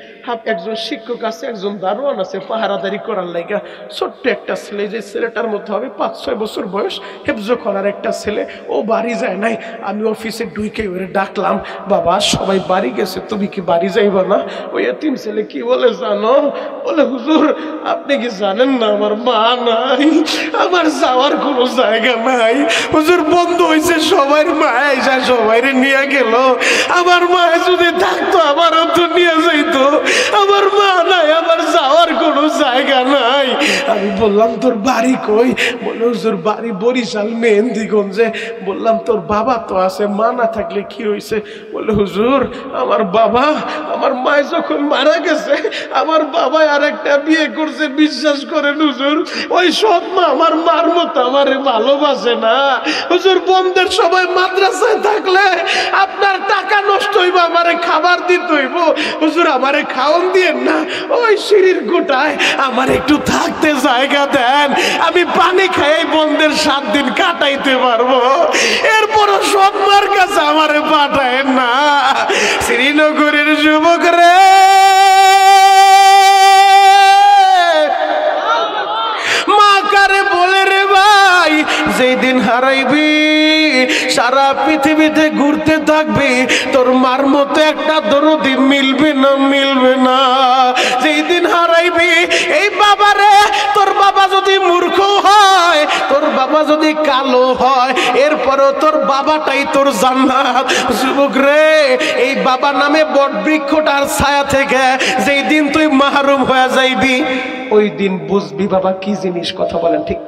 একজন শিক্ষক আছে, একজন দারোয়ান আছে পাহারাদারি করার লাইগা। ছোট্ট একটা ছেলে, যে ছেলেটার মধ্যে হবে 5-6 বছর বয়স, হেফজ করার একটা ছেলে, ও বাড়ি যায় নাই। আমি অফিসে ঢুকে ওরে ডাকলাম, বাবা সবাই বাড়ি গেছে, তুমি কি বাড়ি যাইবা না? ওই এতিম ছেলে কি বলে জানো? বলে হুজুর আপনি কি জানেন না আমার মা নাই, আমার যাওয়ার কোনো জায়গা নাই। হুজুর বন্ধ হয়েছে, সবাই মা এসে সবাই নিয়ে গেল, আমার মা যদি থাকতো আমারও তো নিয়ে যাইতো, আমার মা নাই, আমার যাওয়ার কোনো জায়গা নাই। আমি বললাম তোর বাড়ি কই? বলে হুজুর বাড়ি বরিশাল মেহেন্দিগঞ্জে। বললাম তোর বাবা তো আছে, মা না থাকলে কি হয়েছে? বলে হুজুর আমার বাবা, আমার মা যখন মারা গেছে আমার বাবা আর একটা বিয়ে করছে, বিশ্বাস করেন হুজুর, ওই সৎ মা আমার মার মতো আমারে ভালোবাসে না। হুজুর বন্ধের সময় মাদ্রাসায় থাকলে আপনার টাকা নষ্ট হইব, আমারে খাবার দিতে হইব, হুজুর আমারে খাওয়ান দিয়েন না, ওই সিঁড়ির গোটায় আমার একটু থাকতে জায়গা দেন, আমি পানি খাই বন্ধের 7 দিন কাটাইতে পারবো, এরপরও সৎ মার কাছে আমারে পাঠায়েন না। শ্রীনগরের যুবক রে, মা কারে বলে রে ভাই? যেই দিন হারাইবি সারা পৃথিবীতে ঘুরতে থাকবি, তোর মার মতো একটা দরদি মিলবে না, মিলবে না। যেই দিন হারাইবি এই বাবারে, তোর বাবা যদি মূর্খ হয়, তোর বাবা যদি কালো হয়, এরপরও তোর বাবাটাই তোর জান্নাত। যুবক রে, এই বাবা নামে বট বৃক্ষটার ছায়া থেকে যেই দিন তুই মাহরুম হয়ে যাইবি, ওই দিন বুঝবি বাবা কি জিনিস। কথা বলেন ঠিক?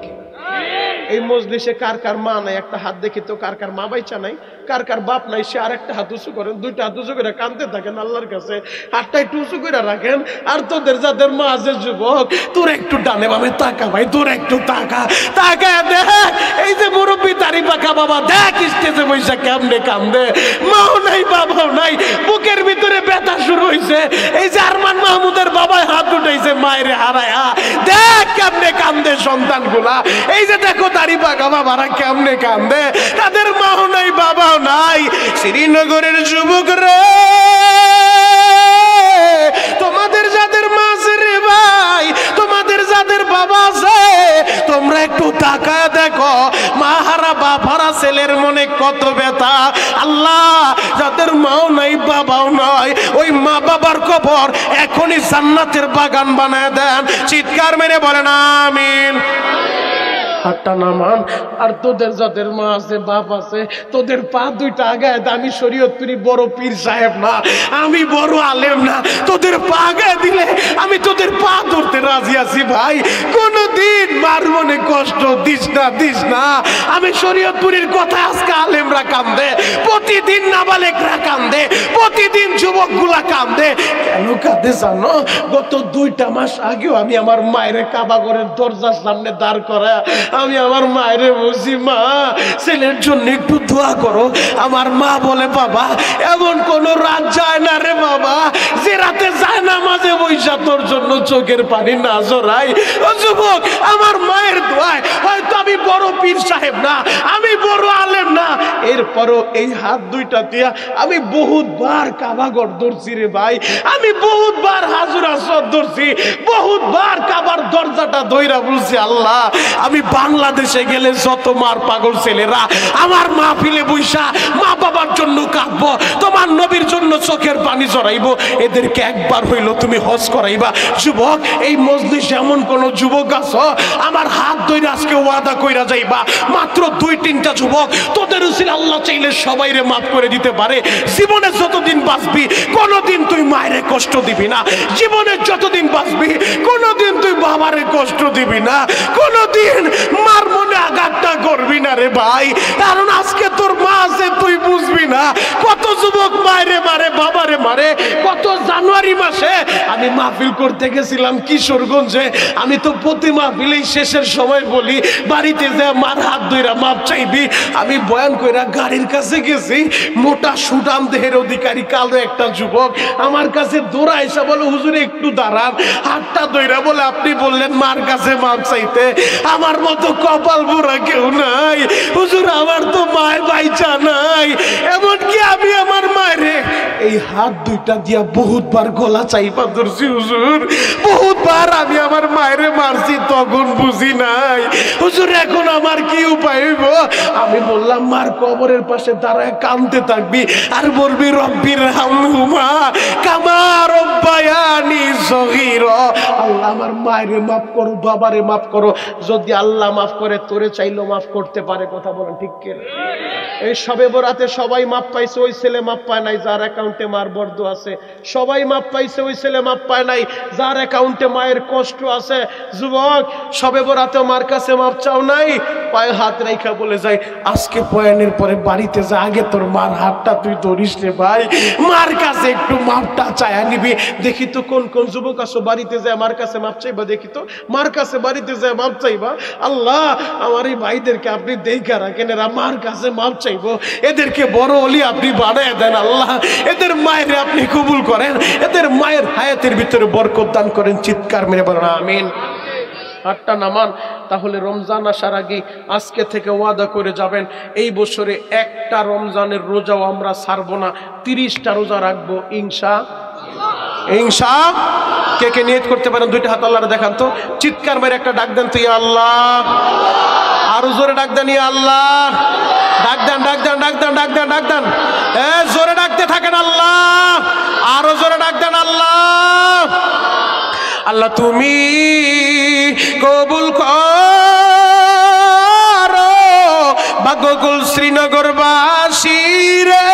এই মজলিসে কার কার মা নাই? একটা হাত দেখি তো। কার কার মা বাইচা নাই? কার কার বাপ নাই? সে আর একটা হাত উঁচু করেন, 2টা হাত উঁচু করে কাঁদতে থাকেন আল্লাহর কাছে, হাতটা একটু উঁচু করে রাখেন। আর তোদের যাদের মা আছে যুবক, তোর একটু ডানে বামে তাকা ভাই, তোর একটু তাকা, তাকা দেখ এই যে মুরব্বী দাড়ি পাকা বাবা, দেখ স্টেজে বৈশা কেমনে কান্দে, মাও নাই বাবাও নাই, বুকের ভিতরে ব্যথা শুরু হয়েছে। এই যে আরমান মাহমুদের বাবায় হাত উঠাইছে মায়ের হারায়া, দেখ কেমনে কান্দে সন্তান গুলা। এই যে দেখো দাড়ি পাকা বাবারা কেমনে কান্দে, তাদের মাও নাই বাবাও নাই। শ্রীনগরের যুবক রে, তোমাদের যাদের মা আছে রে ভাই, তোমাদের যাদের বাবা আছে, তোমরা একটু তাকায় দেখো মা হারা বাপ হারা ছেলের মনে কত ব্যথা। আল্লাহ যাদের মাও নাই বাবাও নাই, ওই মা বাবার কবর এখনই জান্নাতের বাগান বানায় দেন। চিৎকার মেরে বলেন আমিন। হাতটা নামান। আর তোদের যাদের মা আছে বাপ আছে, তোদের পা 2টা আগায়। আমি শরীয়তপুরি বড় পীর সাহেব না, আমি বড় আলেম না, তোদের পা আগায় দিলে আমি তোদের পা ধরতে রাজি আছি ভাই। কোনদিন মার মনে কষ্ট দিস না, দিস না। আমি শরীয়তপুরীর কথা, আজকে আলেমরা কান্দে, প্রতিদিন নাবালেকরা কান্দে, প্রতিদিন যুবকগুলা কান্দে। কেন কেন কাঁদে জানো? গত 2টা মাস আগেও আমি আমার মায়ের কাবাঘরের দরজার সামনে দাঁড় করা আমি আমার মায়ের বলছি, মা ছেলের জন্য একটু দোয়া করো। আমার মা বলে, বাবা এমন কোন রাত যায় না রে বাবা যে রাতে যায় না মাঝে বৈশা তোর জন্য চোখের পানি না জড়াই। ও যুবক, আমার মায়ের দোয়ায় হয়তো আমি বড় পীর সাহেব না, আমি বড় আলেম না, এরপরও এই হাত 2টা দিয়া আমি বহুতবার কাবাঘর ধরছি রে ভাই। আমি বহুতবার হাজুর আসর ধরছি, বহুতবার কাবার দরজাটা ধইরা বলছি, আল্লাহ আমি বাংলাদেশে গেলে যত মার পাগল ছেলেরা আমার মাহফিলে বইসা মা বাবার জন্য কাঁদবো, তোমার নবীর জন্য চোখের পানি জড়াইবো, এদেরকে একবার হইল তুমি হজ করাইবা। যুবক, এই মজলিসে এমন কোন যুবক আছো আমার হাত ধরে আজকে ওয়াদা কইরা যাইবা, মাত্র 2-3টা যুবক তোদের উচিত আল্লাহ চাইলে সবাইরে মাফ করে দিতে পারে। জীবনে যতদিন বাঁচবি কোনোদিন তুই মায়ের কষ্ট দিবি না, জীবনে যতদিন বাঁচবি কোনোদিন তুই বাবারে কষ্ট দিবি না, কোনোদিন মার মনে আঘাতটা করবি না রে ভাই। কারণ আজকে তোর মা আছে তুই বুঝবি না কত যুবক মায়েরে মারে বাবারে মারে। কত জানুয়ারি মাসে আমি মাহফিল করতে গেছিলাম কিশোরগঞ্জে, আমি তো প্রতি মাহফিলেই শেষের সময় বলি বাড়িতে যে মার হাত ধইরা মাপ চাইবি। আমি বয়ান কইরা গাড়ির কাছে গেছি, মোটা সুঠাম দেহের অধিকারী কালো একটা যুবক আমার কাছে দৌড়া এসে বলে, হুজুর একটু দাঁড়ান। হাতটা ধইরা বলে, আপনি বললেন মার কাছে মাপ চাইতে, আমার মতো কপাল পোড়া কেউ নাই হুজুর, আমার তো মায়ের বাইচা নাই। এমনকি আমি আমার মায়ের এই হাত 2টা দিয়া বহুতবার গলা চাইপা ধরছি হুজুর, বহুতবার আমি আমার মায়ের মারছি, তখন বুঝি নাই হুজুর, এখন আমার কি উপায় হইব? আমি বললাম, মার কবরের পাশে দাঁড়ায় কাঁদতে থাকবি আর বলবি, রব্বির হামহুমা কামা রব্বায়ানি সগীরা। আল্লাহ আমার মায়েরে মাফ করো, বাবারে মাফ করো। যদি আল্লাহ মাফ করে তোরে চাইলেও মাফ করতে পারে, কথা বলেন ঠিক কি না? এই শবে বরাতে সবাই মাপ পাইছে, ওই ছেলে মাপ পায় নাই যার অ্যাকাউন্টে মার বর্দ আছে। সবাই মাপ পাইছে, ওই ছেলে মাপ পায় নাই যার অ্যাকাউন্টে মায়ের কষ্ট আছে। যুবক, শবে বরাতেও মার কাছে মাপ চাও নাই, পায়ে হাত রাইখা বলে যায়, আজকে বয়ানের পরে বাড়িতে যা, আগে তোর মার হাতটা তুই ধরিস রে ভাই, মার কাছে একটু মাপটা চায়া নিবি। দেখি তো কোন কোন যুবক আসো বাড়িতে যায় মার কাছে মাপ চাইবা, দেখি তো মার কাছে বাড়িতে যায় মাপ চাইবা। আল্লাহ আমার এই ভাইদেরকে আপনি দেখা রাখেন, এরা মার কাছে মাপ চাইবো, এদেরকে বড় অলি আপনি বাড়ায় দেন আল্লাহ, এদের মায়ের আপনি কবুল করেন, এদের মায়ের হায়াতের ভিতরে বরকত দান করেন। চিৎকার মেরে বলেন আমিন। হাতটা নামান। তাহলে রমজান আসার আগে আজকে থেকে ওয়াদা করে যাবেন, এই বছরে একটা রমজানের রোজাও আমরা ছাড়বো না, 30টা রোজা রাখবো ইনশা। কে কে নিয়ত করতে পারেন? 2টা হাত আল্লাহরে দেখান তো, চিৎকার মেরে একটা ডাক দেন তো, ইয়া আল্লাহ। আরো জোরে ডাক দেন, ইয়া আল্লাহ। ডাক দেন, ডাক দেন, ডাক দেন, ডাক দেন, ডাক দেন, জোরে ডাকতে থাকেন আল্লাহ। আরো জোরে ডাক দেন আল্লাহ। আল্লাহ তুমি কবুল করো ভাগ্যকুল শ্রীনগরবাসী রে,